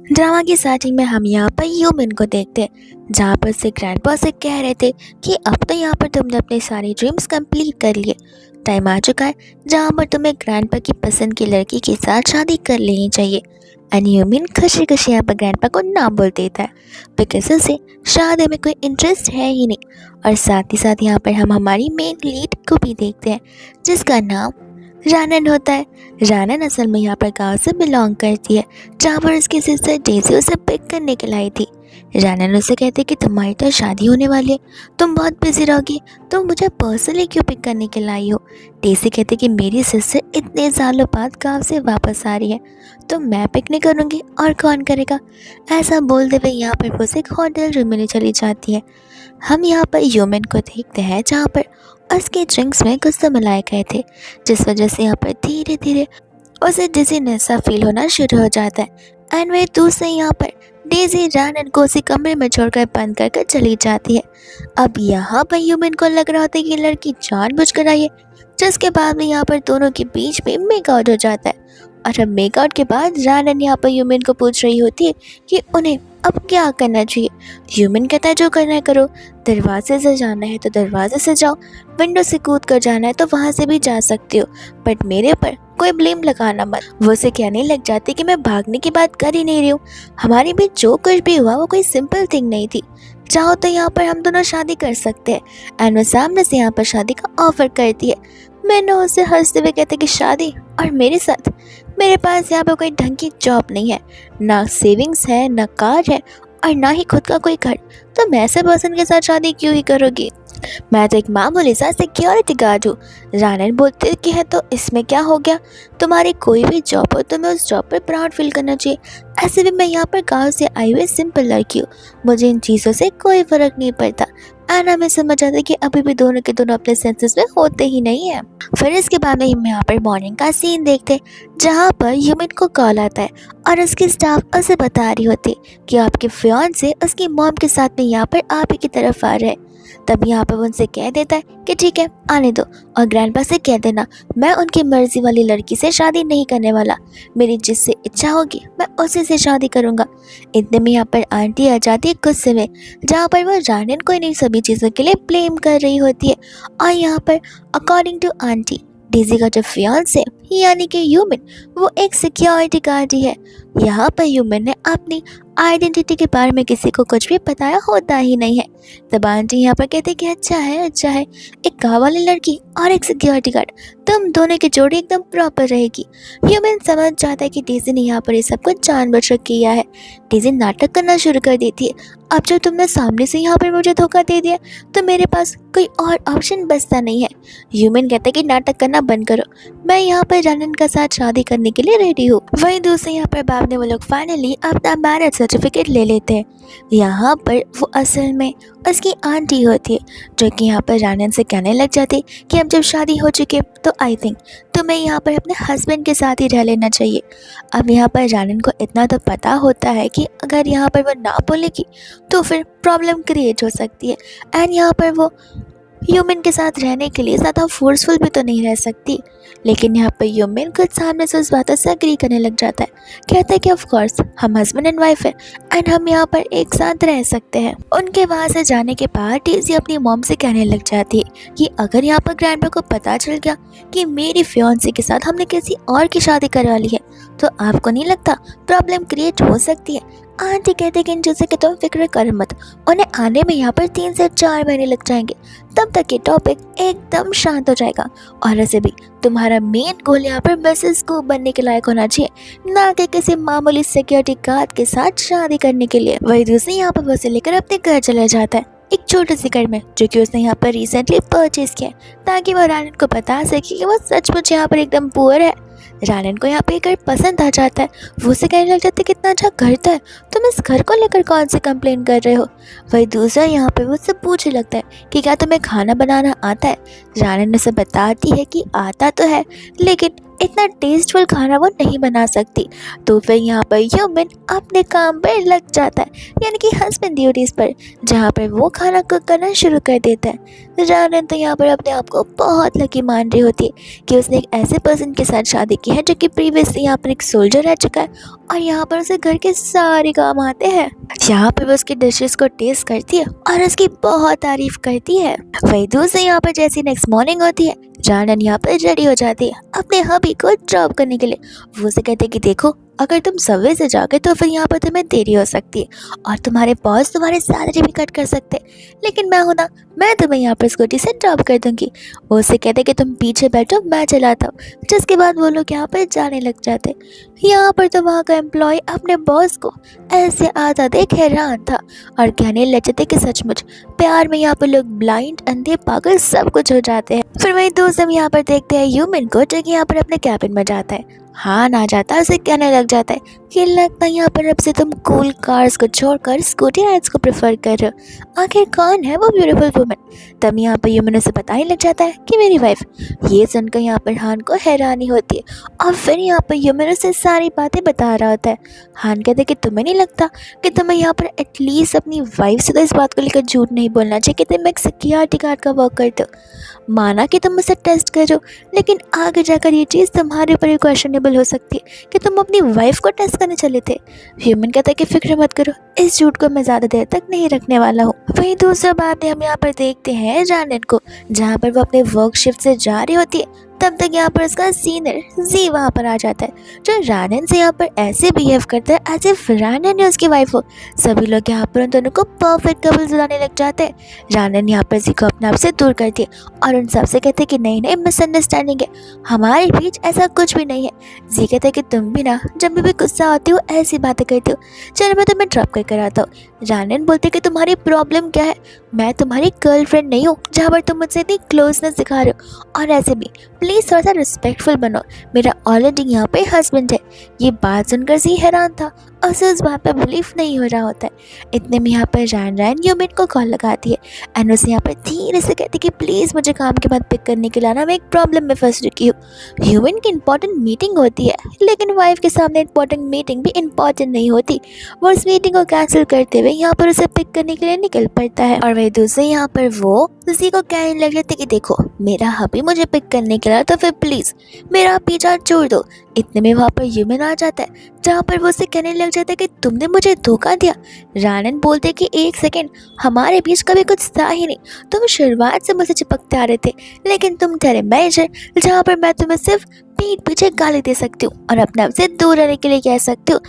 Drama की starting में हम यहाँ पर ह्यूमन को देखते हैं, जहाँ पर से ग्रैंडपा से कह रहे थे कि अब तो यहाँ पर तुमने अपने सारे ड्रीम्स कंप्लीट कर लिए। टाइम आ चुका है जहाँ पर तुम्हें ग्रैंडपा की पसंद की लड़की के साथ शादी कर लेनी चाहिए। एंड ह्यूमन खुशी खुशी यहाँ पर ग्रैंडपा को ना बोल देता है, बिकॉज उसे शादी में कोई इंटरेस्ट है ही नहीं। और साथ ही साथ यहाँ पर हम हमारी मेन लीड को भी देखते हैं, जिसका नाम रानन होता है। रानन असल में यहाँ पर गाँव से बिलोंग करती है, जहाँ पर उसकी सिस्टर डेजी उसे पिक करने के लाई थी। रानन उसे कहते कि तुम्हारी तो शादी होने वाली है, तुम बहुत बिजी रहोगी, तुम मुझे पर्सनली क्यों पिक करने के लाई हो। डेजी कहते कि मेरी सिस्टर इतने सालों बाद गाँव से वापस आ रही है, तो मैं पिक नहीं करूँगी और कौन करेगा। ऐसा बोलते हुए यहाँ पर वो एक होटल रूम में चली जाती है। हम यहाँ पर ह्यूमन को देखते हैं, जहाँ पर उसके ड्रिंक्स में कुछ तो मिलाए गए थे, जिस वजह से यहाँ पर धीरे धीरे उसे डिजीनेस सा फील होना शुरू हो जाता है। एंड वही दूसरे यहाँ पर डेजी रानन को उसी कमरे में छोड़कर बंद करके चली जाती है। अब यहाँ पर ह्यूमन को लग रहा होता है कि लड़की जानबूझकर आई है, जिसके बाद में यहाँ पर दोनों के बीच में मेकआउट हो जाता है। और अब मेकआउट के बाद रानन यहाँ पर ह्यूमन को पूछ रही होती है कि उन्हें अब क्या करना चाहिए। ह्यूमन कहता है जो करना है करो, दरवाजे से जाना है तो दरवाजे से जाओ, विंडो से कूद कर जाना है तो वहाँ से भी जा सकते हो, बट मेरे ऊपर कोई ब्लेम लगाना मत। वो उसे कहने लग जाती कि मैं भागने की बात कर ही नहीं रही हूँ, हमारे बीच जो कुछ भी हुआ वो कोई सिंपल थिंग नहीं थी, चाहो तो यहाँ पर हम दोनों शादी कर सकते हैं। एंड वो सामने से यहाँ पर शादी का ऑफर करती है। मैंने उसे हंसते हुए कहते कि शादी और मेरे साथ, मेरे पास यहाँ पर कोई ढंग की जॉब नहीं है, ना सेविंग्स है, ना कार है, और ना ही खुद का कोई घर, तो मैं ऐसे पर्सन के साथ शादी क्यों ही करोगी। मैं तो एक मामूली सा सिक्योरिटी गार्ड हूँ। रानन बोलते कि है तो इसमें क्या हो गया, तुम्हारी कोई भी जॉब हो तुम्हें उस जॉब पर प्राउड फील करना चाहिए। ऐसे भी मैं यहाँ पर गाँव से आई हुई सिंपल लड़की हूँ, मुझे इन चीज़ों से कोई फर्क नहीं पड़ता। आना मैं समझ आता कि अभी भी दोनों के दोनों अपने सेंसेस में होते ही नहीं है। फिर इसके बाद में हम यहाँ पर मॉर्निंग का सीन देखते, जहाँ पर ह्यूमन को कॉल आता है और उसकी स्टाफ उसे बता रही होती कि आपके फियांसे उसकी मॉम के साथ में यहाँ पर आप ही की तरफ आ रहे हैं। तब यहाँ पर वो उनसे कह देता है कि ठीक है आने दो, और ग्रैंडपा से कह देना मैं उनकी मर्जी वाली लड़की से शादी नहीं करने वाला, मेरी जिससे इच्छा होगी मैं उसी से शादी करूँगा। इतने में यहाँ पर आंटी आ जाती है गुस्से में, जहाँ पर वो रानन को इन्हीं सभी चीज़ों के लिए ब्लेम कर रही होती है। और यहाँ पर अकॉर्डिंग टू आंटी, डेजी का जो फियांसे यानी कि ह्यूमन, वो एक सिक्योरिटी गार्ड ही है। यहाँ पर ह्यूमन ने अपनी आइडेंटिटी के बारे में किसी को कुछ भी बताया होता ही नहीं है। तब आंटी यहाँ पर कहते कि अच्छा है, एक गाँव वाली लड़की और एक सिक्योरिटी गार्ड, तुम दोनों की जोड़ी एकदम प्रॉपर रहेगी। ह्यूमन समझ जाता है कि डेजी ने यहाँ पर ये सब कुछ जानबूझकर किया है। डेजी नाटक करना शुरू कर देती है, अब जब तुमने सामने से यहाँ पर मुझे धोखा दे दिया तो मेरे पास कोई और ऑप्शन बचता नहीं है। ह्यूमन कहता है कि नाटक करना बंद करो, मैं यहाँ पर रानन का साथ शादी करने के लिए रेडी हूँ। वहीं दूसरे यहाँ पर बाद में वो लोग फाइनली अपना मैरिज सर्टिफिकेट ले लेते हैं। यहाँ पर वो असल में उसकी आंटी होती है, जो कि यहाँ पर रानन से कहने लग जाती कि अब जब शादी हो चुकी है तो आई थिंक तुम्हें यहाँ पर अपने हस्बैंड के साथ ही रह लेना चाहिए। अब यहाँ पर रानन को इतना तो पता होता है कि अगर यहाँ पर वो ना बोलेगी तो फिर प्रॉब्लम क्रिएट हो सकती है। एंड यहाँ पर वो ह्यूमन के साथ रहने के लिए ज़्यादा फोर्सफुल भी तो नहीं रह सकती। लेकिन यहाँ पर ह्यूमन खुद सामने से उस बात से एग्री करने लग जाता है, कहता है कि ऑफ कोर्स हम हस्बैंड एंड वाइफ हैं एंड हम यहाँ पर एक साथ रह सकते हैं। उनके वहाँ से जाने के बाद डेजी अपनी मॉम से कहने लग जाती है कि अगर यहाँ पर ग्रैंडपा को पता चल गया कि मेरी फियांसे के साथ हमने किसी और की शादी करवा ली है तो आपको नहीं लगता प्रॉब्लम क्रिएट हो सकती है। आंटी कहते कि इन चीज़ों की तुम फिक्र कर मत, उन्हें आने में यहाँ पर 3 से 4 महीने लग जाएंगे, तब तक ये टॉपिक एकदम शांत हो जाएगा। और ऐसे भी तुम्हारा मेन गोल यहाँ पर मिसेस को बनने के लायक होना चाहिए, ना कि किसी मामूली सिक्योरिटी गार्ड के साथ शादी करने के लिए। वही दूसरी यहाँ पर बसे लेकर अपने घर चले जाता है, एक छोटे से घर में जो कि उसने यहाँ पर रिसेंटली परचेज किया है, ताकि वो रानन को बता सके कि वो सचमुच यहाँ पर एकदम पुअर है। रानन को यहाँ पे घर पसंद आ जाता है, वो उसे कहने लग जाता है कितना अच्छा घर था, तुम इस घर को लेकर कौन सी कंप्लेन कर रहे हो। वही दूसरा यहाँ पे वो उससे पूछने लगता है कि क्या तुम्हें खाना बनाना आता है। रानन उसे बताती है कि आता तो है, लेकिन इतना टेस्टफुल खाना वो नहीं बना सकती। तो फिर यहाँ पर ह्यूमन अपने काम पर लग जाता है, यानी कि हस्बैंड ड्यूटीज़ पर, जहाँ पर वो खाना कुक करना शुरू कर देता है। जानन तो यहाँ पर अपने आप को बहुत लकी मान रही होती है कि उसने एक ऐसे पर्सन के साथ शादी की है जो कि प्रीवियसली यहाँ पर एक सोल्जर रह चुका है और यहाँ पर उसे घर के सारे काम आते हैं। यहाँ पर वो उसकी डिशेस को टेस्ट करती है और उसकी बहुत तारीफ करती है। वही दूसरी यहाँ पर जैसी नेक्स्ट मॉर्निंग होती है, जानन यहाँ पर रेडी हो जाती है अपने हबी को ड्रॉप करने के लिए। वो उसे कहते हैं कि देखो, अगर तुम सबवे से जाओगे तो फिर यहाँ पर तुम्हें देरी हो सकती है और तुम्हारे बॉस तुम्हारे सैलरी भी कट कर सकते हैं, लेकिन मैं हूं ना, मैं तुम्हें यहाँ पर स्कूटी से ड्रॉप कर दूंगी। वो उसे कहते कि तुम पीछे बैठो, मैं चलाता हूँ। जिसके बाद वो लोग यहाँ पर जाने लग जाते। यहाँ पर तो वहाँ का एम्प्लॉय अपने बॉस को ऐसे आता देख हैरान था और कहने लग जाते कि सचमुच प्यार में यहाँ पर लोग ब्लाइंड, अंधे, पागल सब कुछ हो जाते हैं। फिर वही दोस्त हम यहाँ पर देखते हैं ह्यूमन को, जो कि यहाँ पर अपने कैबिन में जाता है। हाँ ना जाता है, उसे कहने लग जाता है कि लगता है यहाँ पर अब से तुम कूल कार्स को छोड़कर स्कूटी राइड्स को प्रेफर कर रहे हो। आखिर कौन है वो ब्यूटीफुल वुमन? तब यहाँ पर ह्यूमन उसे बताने लग जाता है कि मेरी वाइफ। ये सुनकर यहाँ पर हान को हैरानी होती है और फिर यहाँ पर ह्यूमन उसे सारी बातें बता रहा होता है। हान कहते कि तुम्हें नहीं लगता कि तुम्हें यहाँ पर एटलीस्ट अपनी वाइफ से तो इस बात को लेकर झूठ नहीं बोलना चाहिए कि तुम एक सिक्योरिटी गार्ड का वर्क करते हो। माना कि तुम उसे टेस्ट करो, लेकिन आगे जाकर ये चीज़ तुम्हारे ऊपर भी क्वेश्चनेबल हो सकती है कि तुम अपनी वाइफ को टेस्ट करने चले थे। ह्यूमन कहता है कि फिक्र मत करो, इस झूठ को मैं ज़्यादा देर तक नहीं रखने वाला हूँ। वहीं दूसरा बात है, हम यहाँ पर देखते हैं जानन को, जहाँ पर वो अपने वर्क शिफ्ट से जा रही होती है। तब तक यहाँ पर उसका सीनियर जी वहाँ पर आ जाता है, जो रानन से यहाँ पर ऐसे बिहेव करता है एज इफ रानन है उसकी वाइफ हो। सभी लोग यहाँ पर उन दोनों को परफेक्ट कपल बनाने लग जाते हैं। रानन यहाँ पर जी को अपने आप से दूर करती है और उन सबसे कहते हैं कि नहीं नहीं, मिसअंडरस्टैंडिंग है, हमारे बीच ऐसा कुछ भी नहीं है। जी कहते हैं कि तुम भी ना जब भी गुस्सा आती हो ऐसी बातें करती हो, चलो मैं तुम्हें ड्रॉप कर आता हूँ। रानन बोलते कि तुम्हारी प्रॉब्लम क्या है, मैं तुम्हारी गर्लफ्रेंड नहीं हूँ जहाँ पर तुम मुझसे इतनी क्लोजनेस दिखा रहे हो, और ऐसे भी प्लीज़ थोड़ा सा रिस्पेक्टफुल बनो, मेरा ऑलरेडी यहाँ पे हस्बैंड है। ये बात सुनकर जी हैरान था, उसे उस बात पर बिलीव नहीं हो रहा होता है। इतने में यहाँ पर रैन ह्यूमन को कॉल लगाती है एंड उसे यहाँ पर धीरे से कहती कि प्लीज़ मुझे काम के बाद पिक करने के लिए आना, मैं एक प्रॉब्लम में फंस चुकी हूँ। ह्यूमन की इंपॉर्टेंट मीटिंग होती है, लेकिन वाइफ के सामने इंपॉर्टेंट मीटिंग भी इंपॉर्टेंट नहीं होती। वो उस मीटिंग को कैंसिल करते हुए यहाँ पर उसे पिक करने के लिए निकल पड़ता है और वही दूसरे यहाँ पर वो उसी को कहने लग जाते कि देखो, मेरा हबी मुझे पिक करने के लिए, तो फिर प्लीज़ मेरा पीछा छोड़ दो। इतने में वहाँ पर ह्यूमन आ जाता है, जहाँ पर वो उसे कहने लग जाता है कि तुमने मुझे धोखा दिया। रानन बोलते कि एक सेकेंड, हमारे बीच कभी कुछ था ही नहीं, तुम शुरुआत से मुझसे चिपकते आ रहे थे, लेकिन तुम ठहरे मैनेजर, जहाँ पर मैं तुम्हें सिर्फ पीठ पीछे गाली दे सकती हूँ और अपने आप से दूर रहने के लिए कह सकती हूँ।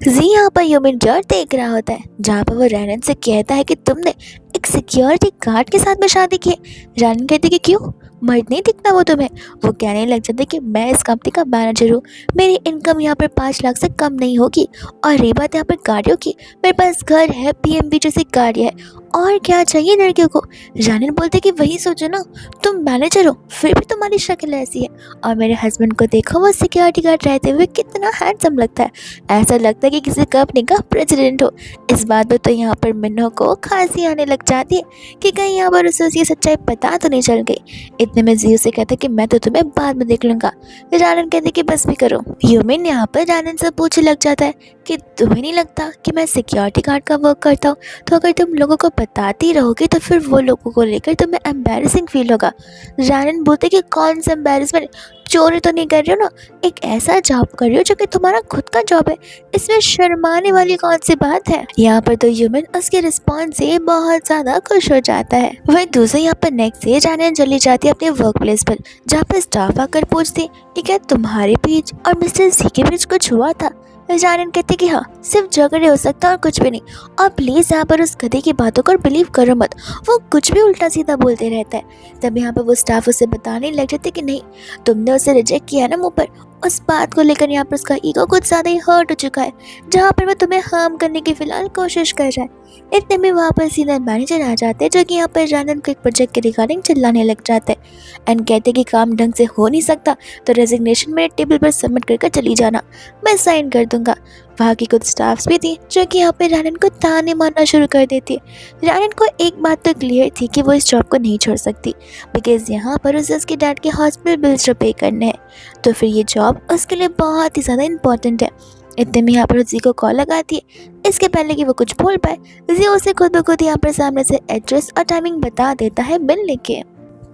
जी यहाँ पर ह्यूमन जॉर्ज देख रहा होता है, जहाँ पर वो रैनन से कहता है कि तुमने एक सिक्योरिटी गार्ड के साथ में शादी की है। रैनन कहती कि क्यों, मर्द नहीं दिखता वो तुम्हें? वो कहने लग जाते कि मैं इस कंपनी का मैनेजर हूँ, मेरी इनकम यहाँ पर 5 लाख से कम नहीं होगी, और रही बात यहाँ पर गाड़ियों की, मेरे पास घर है, BMW जैसी गाड़ी है, और क्या चाहिए लड़कियों को? रैनन बोलते कि वही सोचो ना, तुम मैनेजर हो फिर भी तुम्हारी शक्ल ऐसी है, और मेरे हस्बैंड को देखो, वो सिक्योरिटी गार्ड रहते हुए कितना हैंडसम लगता है, ऐसा लगता है कि किसी कंपनी का प्रेसिडेंट हो। इस बात पर तो यहाँ पर मिन्नो को खांसी आने लग जाती है कि कहीं यहाँ पर उसे उसकी सच्चाई पता तो नहीं चल गई। इतने में जियो से कहता कि मैं तो तुम्हें बाद में देख लूँगा। रानन कहते कि बस भी करो। ह्यूमन यहाँ पर रानन से पूछने लग जाता है कि तुम्हें नहीं लगता कि मैं सिक्योरिटी गार्ड का वर्क करता हूँ, तो अगर तुम लोगों को बताती रहोगी तो फिर वो लोगों को लेकर तुम्हें एम्बैरेसिंग फील होगा। रानन बोलते कि कौन सा एम्बैरेसमेंट, चोरी तो नहीं कर रही हो ना, एक ऐसा जॉब कर रही हो जो कि तुम्हारा खुद का जॉब है, इसमें शर्माने वाली कौन सी बात है? यहाँ पर तो ह्यूमन उसके रिस्पॉन्स से बहुत ज्यादा खुश हो जाता है। वही दूसरे यहाँ पर नेक्स्ट डे जानन चली जाती है अपने वर्क प्लेस पर, जहाँ पर स्टाफ आकर पूछते कि क्या तुम्हारे बीच और मिस्टर जी के बीच कुछ हुआ था? जानन कहते कि हाँ, सिर्फ झगड़े हो सकता और कुछ भी नहीं, और प्लीज़ यहाँ पर उस गधे की बातों को बिलीव करो मत, वो कुछ भी उल्टा सीधा बोलते रहता है। तब यहाँ पर वो स्टाफ उसे बताने लग जाते कि नहीं, तुमने उसे रिजेक्ट किया ना मुँह पर, उस बात को लेकर यहाँ पर उसका ईगो कुछ ज़्यादा ही हर्ट हो चुका है, जहाँ पर वो तुम्हें हार्म करने की फिलहाल कोशिश कर रहा है। इतने में वहाँ पर सीनियर मैनेजर आ जाते हैं, जो कि यहाँ पर जानन को एक प्रोजेक्ट के रिगार्डिंग चिल्लाने लग जाते हैं एंड कहते कि काम ढंग से हो नहीं सकता तो रेजिग्नेशन मेरे टेबल पर सबमिट करके चली जाना, मैं साइन कर दूंगा। वहाँ की कुछ स्टाफ्स भी थी जो कि यहाँ पे रानन को ताने मारना शुरू कर देती। रानन को एक बात तो क्लियर थी कि वो इस जॉब को नहीं छोड़ सकती, बिकॉज यहाँ पर उसे उसके डैड के हॉस्पिटल बिल्स जो पे करने हैं, तो फिर ये जॉब उसके लिए बहुत ही ज़्यादा इंपॉर्टेंट है। इतने में यहाँ पर जी को कॉल लगाती है। इसके पहले कि वो कुछ बोल पाए, जी उसे खुद ब खुद यहाँ पर सामने से एड्रेस और टाइमिंग बता देता है मिलने के।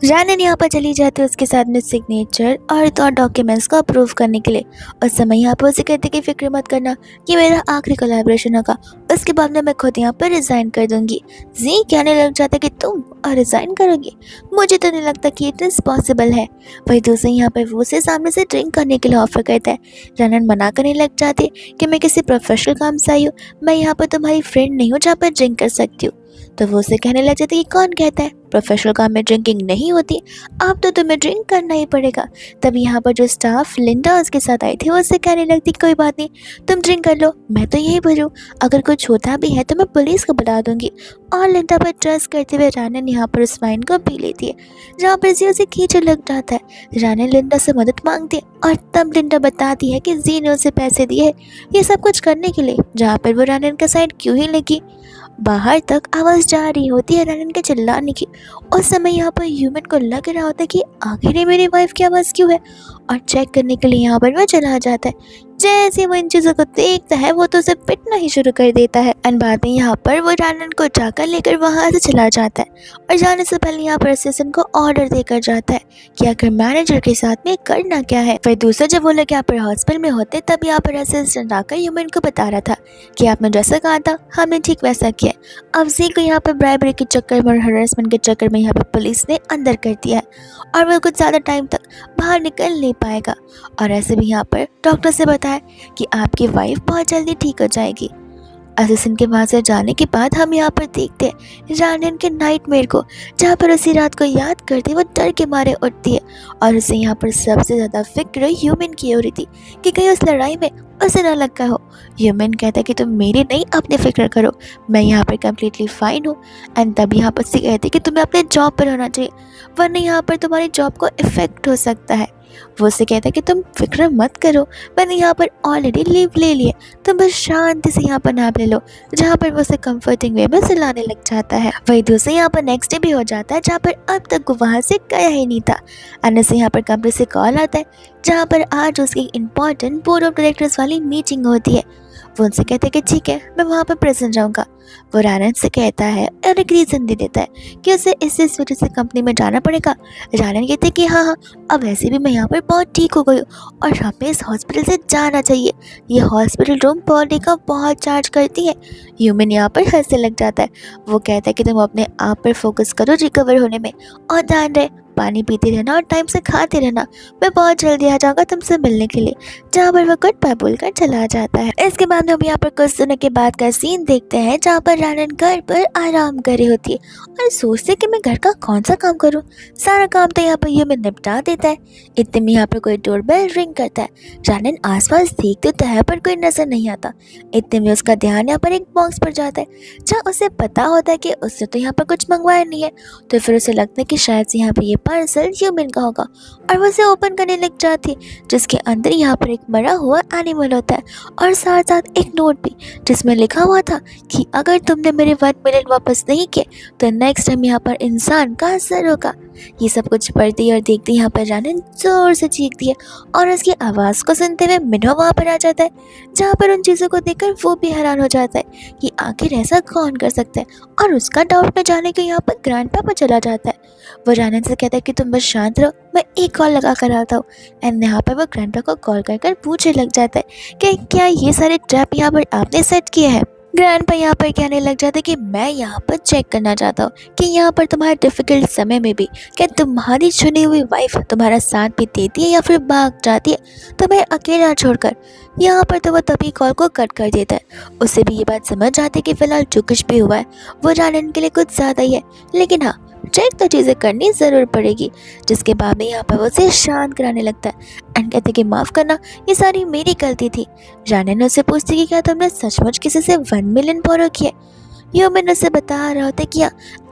रानन यहाँ पर चली जाती है उसके साथ में सिग्नेचर और डॉक्यूमेंट्स को अप्रूव करने के लिए। उस समय यहाँ पर उसे कहती कि फिक्र मत करना, ये मेरा आखिरी कोलैबोरेशन होगा, उसके बाद में मैं खुद यहाँ पर रिज़ाइन कर दूंगी। जी कहने लग जाता कि तुम और रिज़ाइन करोगी? मुझे तो नहीं लगता कि इतना पॉसिबल है। वही दूसरे यहाँ पर वो उसे सामने से ड्रिंक करने के लिए ऑफर करता है। रानन मना करने लग जाती कि मैं किसी प्रोफेशनल काम से आई हूँ, मैं यहाँ पर तुम्हारी फ्रेंड नहीं हूँ जहाँ पर ड्रिंक कर सकती हूँ। तो वो उसे कहने लग जाती कि कौन कहता है प्रोफेशनल काम में ड्रिंकिंग नहीं होती, अब तो तुम्हें ड्रिंक करना ही पड़ेगा। तब यहाँ पर जो स्टाफ लिंडा उसके साथ आई थी वो उससे कहने लगती कोई बात नहीं, तुम ड्रिंक कर लो, मैं तो यही भरूँ, अगर कुछ होता भी है तो मैं पुलिस को बुला दूंगी। और लिंडा पर ट्रस्ट करते हुए रानन यहाँ पर उस वाइन को पी लेती है, जहाँ पर जी उसे खींचे लग जाता है। रानन लिंडा से मदद मांगती है और तब लिंडा बताती है कि जी ने उसे पैसे दिए ये सब कुछ करने के लिए, जहाँ पर वो रानन का साइड क्यों ही लगी। बाहर तक आवाज़ जा रही होती है रानन के चिल्लाने की। उस समय यहाँ पर ह्यूमन को लग रहा होता है कि आखिर ये मेरी वाइफ की आवाज़ क्यों है, और चेक करने के लिए यहाँ पर वह चला जाता है। जैसे वो इन चीज़ों को देखता है वो तो उसे पिटना ही शुरू कर देता है। एंड बाद में यहाँ पर वो रानन को जाकर लेकर वहाँ से चला जाता है और जाने से पहले यहाँ पर असिस्टेंट को ऑर्डर देकर जाता है कि आखिर मैनेजर के साथ में करना क्या है। फिर दूसरा जब वो लोग यहाँ पर हॉस्पिटल में होते तब यहाँ पर असिस्टेंट आकर ह्यूमन को बता रहा था कि आपने जैसा कहा था हमने ठीक वैसा किया। अब जी को यहाँ पर ब्राइबरी के चक्कर में और हरासमेंट के चक्कर में यहाँ पर पुलिस ने अंदर कर दिया है और वह कुछ ज़्यादा टाइम तक बाहर निकल नहीं पाएगा। और ऐसे भी यहाँ पर डॉक्टर से बताया कि आपकी वाइफ बहुत जल्दी ठीक हो जाएगी। असिस्टेंट के वहाँ से जाने के बाद हम यहाँ पर देखते हैं रानन के नाइटमेयर को, जहाँ पर उसी रात को याद करते वो डर के मारे उठती है और उसे यहाँ पर सबसे ज़्यादा फिक्र ह्यूमन की हो रही थी कि कहीं उस लड़ाई में उसे न लगा हो। ह्यूमन कहता है कि तुम मेरी नहीं अपनी फिक्र करो, मैं यहाँ पर कम्प्लीटली फाइन हूँ। एंड तब यहाँ पर से कहती कि तुम्हें अपने जॉब पर होना चाहिए, वरना यहाँ पर तुम्हारी जॉब को इफेक्ट हो सकता है। वो उससे कहता है कि तुम फिक्र मत करो, मैंने यहाँ पर ऑलरेडी लीव ले लिए, तुम बस शांति से यहाँ पर नाप ले लो, जहाँ पर वो उसे कंफर्टिंग वे में सुलाने लग जाता है। वही दूसरे यहाँ पर नेक्स्ट डे भी हो जाता है जहाँ पर अब तक वो वहाँ से गया ही नहीं था। एंड उसे यहाँ पर कंपनी से कॉल आता है जहाँ पर आज उसकी इंपॉर्टेंट बोर्ड ऑफ डायरेक्टर्स वाली मीटिंग होती है। वो उनसे कहते हैं कि ठीक है मैं वहाँ पर प्रेजेंट रहूँगा। वो रानन से कहता है और एक रीज़न दे देता है कि उसे इस वजह से कंपनी में जाना पड़ेगा। रानन कहते हैं कि हाँ, अब वैसे भी मैं यहाँ पर बहुत ठीक हो गई हूँ और हमें इस हॉस्पिटल से जाना चाहिए, ये हॉस्पिटल रूम पर डे का बहुत चार्ज करती है। ह्यूमन यहाँ पर हंसने लग जाता है। वो कहता है कि तुम अपने आप पर फोकस करो रिकवर होने में, और ध्यान रहे पानी पीते रहना और टाइम से खाते रहना, मैं बहुत जल्दी आ जाऊँगा तुमसे मिलने के लिए। जहाँ पर वह गुड बाय बोलकर चला जाता है। इसके बाद हम यहाँ पर कुछ दिनों के बाद का सीन देखते हैं जहाँ पर रानन घर पर आराम कर रही होती है और सोचते कि मैं घर का कौन सा काम करूँ, सारा काम तो यहाँ पर ह्यूमन निपटा देता है। इतने में यहाँ पर कोई डोरबेल रिंग करता है। रानन आसपास देखते तो है पर कोई नजर नहीं आता। इतने में उसका ध्यान यहाँ पर एक बॉक्स पर जाता है जहाँ उसे पता होता है कि उसने तो यहाँ पर कुछ मंगवाया नहीं है। तो फिर उसे लगता है कि शायद से यहाँ पर ये पार्सल ह्यूमन का होगा और वो उसे ओपन करने लग जाती है, जिसके अंदर यहाँ पर एक मरा हुआ एनिमल होता है और साथ साथ एक नोट भी जिसमें लिखा हुआ था कि अगर तुमने मेरे 1 मिलियन वापस नहीं किए तो नेक्स्ट टाइम यहाँ पर इंसान का असर होगा। ये सब कुछ पढ़ती और देखती यहाँ पर रानन जोर से चीखती है और उसकी आवाज़ को सुनते हुए मिनो वहाँ पर आ जाता है, जहाँ पर उन चीज़ों को देखकर वो भी हैरान हो जाता है कि आखिर ऐसा कौन कर सकता है, और उसका डाउट में जाने के यहाँ पर ग्रैंडपा चला जाता है। वो रानन से कहता है कि तुम बस शांत रहो, मैं एक कॉल लगा कर आता हूँ। एंड यहाँ पर वो ग्रैंडपा को कॉल कर पूछने लग जाता है कि क्या ये सारे ट्रैप यहाँ पर आपने सेट किए हैं। ग्रैंडपा यहाँ पर कहने लग जाता है कि मैं यहाँ पर चेक करना चाहता हूँ कि यहाँ पर तुम्हारे डिफ़िकल्ट समय में भी क्या तुम्हारी चुनी हुई वाइफ तुम्हारा साथ भी देती है या फिर भाग जाती है तुम्हें अकेला छोड़कर। यहाँ पर तो वो तभी कॉल को कट कर देता है। उसे भी ये बात समझ आती है कि फ़िलहाल जो कुछ भी हुआ है वो रानन के लिए कुछ ज़्यादा ही है, लेकिन हाँ चेक तो चीज़ें करनी ज़रूर पड़ेगी। जिसके बाद में यहाँ पर वो उसे शांत कराने लगता है एंड कहते कि माफ़ करना, ये सारी मेरी गलती थी। रानन ने उसे पूछती कि क्या तुमने सचमुच किसी से 1 मिलियन बोरो किए। ह्यूमन उसे बता रहा होता है कि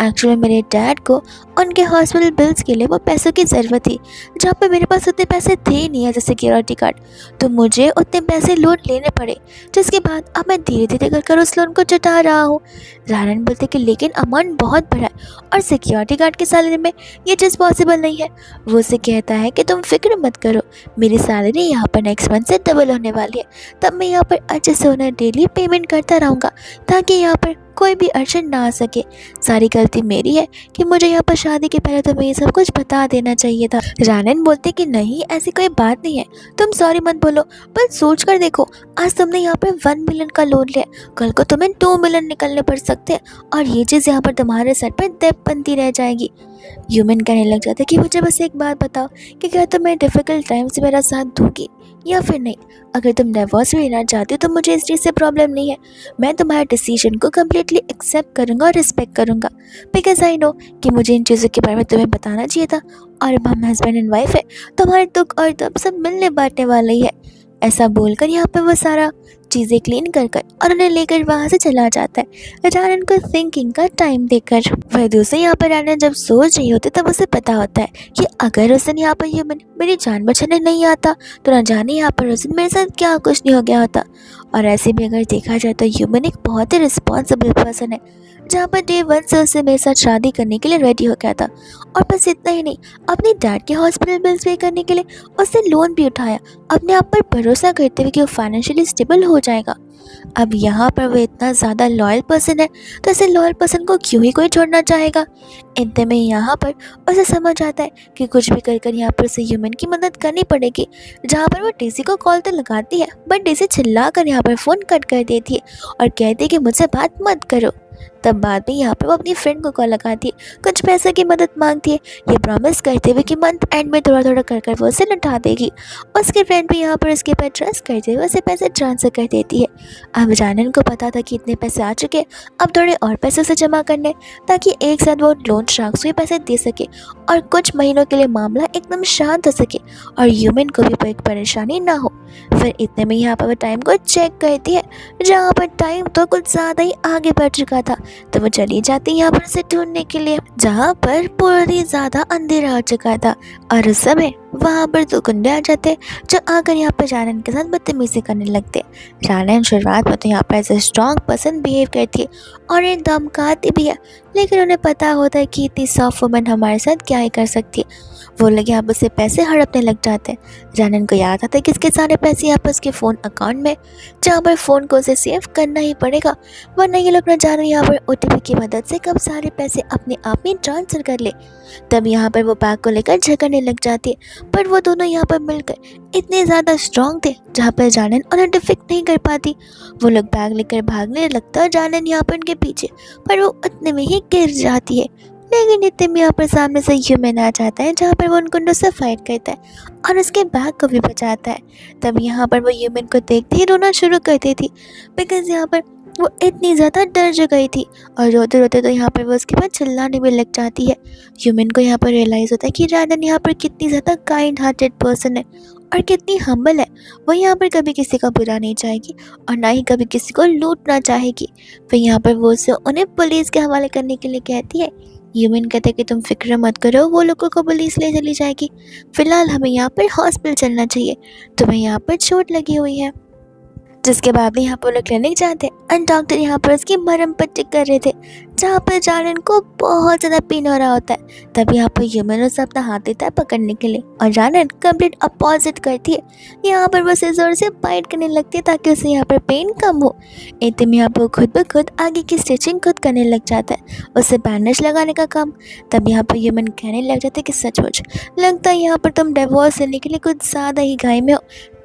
एक्चुअली मेरे डैड को उनके हॉस्पिटल बिल्स के लिए वो पैसों की ज़रूरत थी, जहाँ पे मेरे पास उतने पैसे थे ही नहीं है जैसे सिक्योरिटी गार्ड, तो मुझे उतने पैसे लोन लेने पड़े, जिसके बाद अब मैं धीरे धीरे कर कर उस लोन को चुटा रहा हूँ। रानन बोलते कि लेकिन अमाउंट बहुत बड़ा है और सिक्योरिटी गार्ड की सैलरी में ये चीज़ पॉसिबल नहीं है। वो उसे कहता है कि तुम फिक्र मत करो, मेरी सैलरी यहाँ पर नेक्स्ट मंथ से डबल होने वाली है, तब मैं यहाँ पर अच्छे से उन्हें डेली पेमेंट करता रहूँगा ताकि यहाँ पर कोई भी अड़चन ना आ सके। सारी गलती मेरी है कि मुझे यहाँ पर शादी के पहले तुम्हें ये सब कुछ बता देना चाहिए था। रानन बोलते कि नहीं, ऐसी कोई बात नहीं है, तुम सॉरी मत बोलो, पर सोच कर देखो, आज तुमने यहाँ पर 1 मिलियन का लोन लिया, कल को तुम्हें 2 मिलियन निकलने पड़ सकते हैं और ये चीज़ यहाँ पर तुम्हारे सर पर दब बनती रह जाएगी। ह्यूमन कहने लग जाता है कि मुझे बस एक बात बताओ कि क्या तुम्हें डिफ़िकल्ट टाइम से मेरा साथ दोगी या फिर नहीं। अगर तुम डिवोर्स भी लेना चाहती हो तो मुझे इस चीज़ से प्रॉब्लम नहीं है, मैं तुम्हारे डिसीजन को कम्प्लीटली एक्सेप्ट करूँगा और रिस्पेक्ट करूँगा, बिकॉज आई नो कि मुझे इन चीज़ों के बारे में तुम्हें बताना चाहिए था, और अब हम हस्बैंड एंड वाइफ है तो हमारे दुख और दर्द सब मिलने बांटने वाले ही है। ऐसा बोलकर यहाँ पे वो सारा चीज़ें क्लीन कर कर और उन्हें लेकर वहाँ से चला जाता है, रानन को थिंकिंग का टाइम देकर। वह दूसरे यहाँ पर रानन जब सोच रही होती तब उसे पता होता है कि अगर उस दिन यहाँ पर ह्यूमन मेरी जान बचाने नहीं आता तो ना जाने यहाँ पर उस दिन मेरे साथ क्या कुछ नहीं हो गया होता। और ऐसे भी अगर देखा जाए तो ह्यूमन एक बहुत ही रिस्पॉन्सिबल पर्सन है, जहाँ पर डे 1 से उसे मेरे साथ शादी करने के लिए रेडी हो गया था। और बस इतना ही नहीं, अपने डैड के हॉस्पिटल बिल्स पे करने के लिए उसने लोन भी उठाया, अपने आप पर भरोसा करते हुए कि वो फाइनेंशियली स्टेबल हो जाएगा। अब यहाँ पर वो इतना ज़्यादा लॉयल पर्सन है तो ऐसे लॉयल पर्सन को क्यों ही कोई छोड़ना चाहेगा। इतने में यहाँ पर उसे समझ आता है कि कुछ भी कर कर यहाँ पर उसे ह्यूमन की मदद करनी पड़ेगी, जहाँ पर वो डेज़ी को कॉल तो लगाती है बट डेज़ी चिल्ला कर यहाँ पर फ़ोन कट कर देती है और कहती है कि मुझसे बात मत करो। तब बाद में यहाँ पर वो अपनी फ्रेंड को कॉल लगाती है, कुछ पैसे की मदद मांगती है, ये प्रॉमिस करते हुए कि मंथ एंड में थोड़ा थोड़ा कर कर वो उसे लौटा देगी। उसकी फ्रेंड भी यहाँ पर उसके ऊपर ट्रस्ट करते हुए उसे पैसे ट्रांसफ़र कर देती है। अब रानन को पता था कि इतने पैसे आ चुके, अब थोड़े और पैसे उसे जमा करने ताकि एक साथ वो लोन शार्क्स को पैसे दे सके और कुछ महीनों के लिए मामला एकदम शांत हो सके और ह्यूमन को भी कोई परेशानी ना हो। फिर इतने में यहाँ पर वो टाइम को चेक करती है, जहाँ पर टाइम तो कुछ ज़्यादा ही आगे बढ़ चुका था, तो वो चली जाती यहाँ पर उसे ढूंढने के लिए, जहाँ पर पूरी ज़्यादा अंधेरा हो चुका था। और उस समय वहाँ पर 2 गुंडे आ जाते जो आकर यहाँ पर रानन के साथ बदतमीजी करने लगते। रानन शुरुआत में तो यहाँ पर as a strong person behave करती है और एक धमकाती भी है, लेकिन उन्हें पता होता है कि इतनी सॉफ्ट वुमन हमारे साथ क्या ही कर सकती है। वो लोग यहाँ पर से पैसे हड़पने लग जाते हैं। रानन को याद आता है कि इसके सारे पैसे यहाँ पर उसके फ़ोन अकाउंट में, जहाँ पर फ़ोन को उसे सेव करना ही पड़ेगा, वरना ये लोग न जाने यहाँ पर OTP की मदद से कब सारे पैसे अपने आप में ट्रांसफ़र कर ले। तब यहाँ पर वो बैग को लेकर झगड़ने लग जाती है, पर वो दोनों यहाँ पर मिलकर इतने ज़्यादा स्ट्रॉन्ग थे जहाँ पर रानन उन्हें डिफेक्ट नहीं कर पाती। वो लोग बैग लेकर भागने लगता है, रानन यहाँ पर उनके पीछे, पर वो उतने में ही गिर जाती है। लेकिन इतने में यहाँ पर सामने से ह्यूमन आ जाता है, जहाँ पर वो उन गुंडों से फाइट करता है और उसके बैग को भी बचाता है। तब यहाँ पर वो ह्यूमन को देखते ही रोना शुरू कर देती, बिकॉज यहाँ पर वो इतनी ज़्यादा डर जो गई थी और रोते रोते तो यहाँ पर वो उसके बाद चिल्लाने भी लग जाती है। ह्यूमन को यहाँ पर रियलाइज़ होता है कि रानन यहाँ पर कितनी ज़्यादा काइंड हार्टेड पर्सन है और कितनी हम्बल है। वो यहाँ पर कभी किसी का बुरा नहीं चाहेगी और ना ही कभी किसी को लूटना चाहेगी। फिर यहाँ पर वो उसे उन्हें पुलिस के हवाले करने के लिए कहती है। ह्यूमन कहते हैं कि तुम फिक्र मत करो, वो लोगों को पुलिस ले चली जाएगी, फ़िलहाल हमें यहाँ पर हॉस्पिटल चलना चाहिए, तुम्हें यहाँ पर चोट लगी हुई है। जिसके बाद यहाँ पर लोग क्लिनिक जाते एंड डॉक्टर यहाँ पर उसकी मरहम पट्टी कर रहे थे, जहाँ पर रानन को बहुत ज़्यादा पेन हो रहा होता है। तब यहाँ पर ह्यूमन उसे अपना हाथ देता है पकड़ने के लिए और रानन कंप्लीट अपोजिट करती है, यहाँ पर वो जोर से बाइट करने लगती है ताकि उसे यहाँ पर पेन कम हो। इतने में यहाँ पर खुद ब खुद आगे की स्टिचिंग खुद करने लग जाता है, उसे बैंडेज लगाने का काम। तब यहाँ पर ह्यूमन कहने लग जाता है कि सचमुच लगता है यहाँ पर तुम डिवोर्स लेने के लिए कुछ ज़्यादा ही घाई में हो,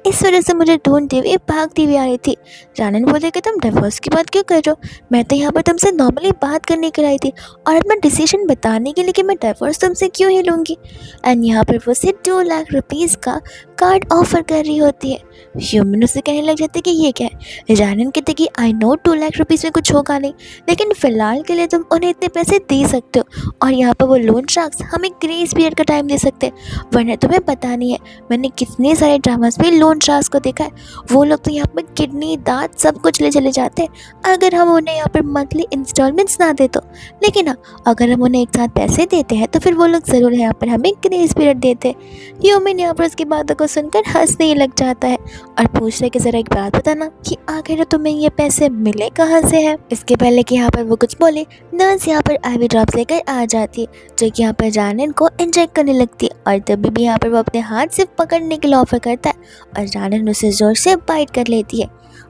इस वजह से मुझे ढूंढती हुई भागती हुई आ रही थी। रानन बोले कि तुम डिवोर्स की बात क्यों कर रहे हो, मैं तो यहाँ पर तुमसे नॉर्मली बात करने के लिए आई थी और अपना डिसीजन बताने के लिए कि मैं डिवोर्स तुमसे क्यों ही लूँगी। एंड यहाँ पर वो से 2 लाख रुपीज़ का कार्ड ऑफर कर रही होती है। ह्यूमन उससे कहने लग जाते कि ये क्या है। जानन कहते कि आई नो 2 लाख रुपीज़ में कुछ होगा नहीं, लेकिन फ़िलहाल के लिए तुम उन्हें इतने पैसे दे सकते हो, और यहाँ पर वो लोन शार्क्स हमें ग्रेस पीरियड का टाइम दे सकते हैं, वरना तुम्हें पता नहीं है मैंने कितने सारे ड्रामास में लोन शार्क्स को देखा है। वो लोग तो यहाँ पर किडनी दांत सब कुछ ले चले जाते हैं अगर हम उन्हें यहाँ पर मंथली इंस्टॉलमेंट्स ना दे तो। लेकिन हाँ, अगर हम उन्हें एक साथ पैसे देते हैं तो फिर वो लोग ज़रूर यहाँ पर हमें ग्रेस पीरियड देते हैं। ह्यूमन यहाँ पर उसकी बातों को सुनकर हंसने लग जाता है और पूछ रहे कि ज़रा एक बात बताना कि आखिर तुम्हें ये पैसे मिले कहाँ से हैं। इसके पहले कि यहाँ पर वो कुछ बोले, नर्स यहाँ पर आईवी ड्रॉप्स लेकर आ जाती है, जो कि यहाँ पर जानन को इंजेक्ट करने लगती है। और तभी भी यहाँ पर वो अपने हाथ से पकड़ने के लिए ऑफर करता है और जानन उसे ज़ोर से बाइट कर लेती है।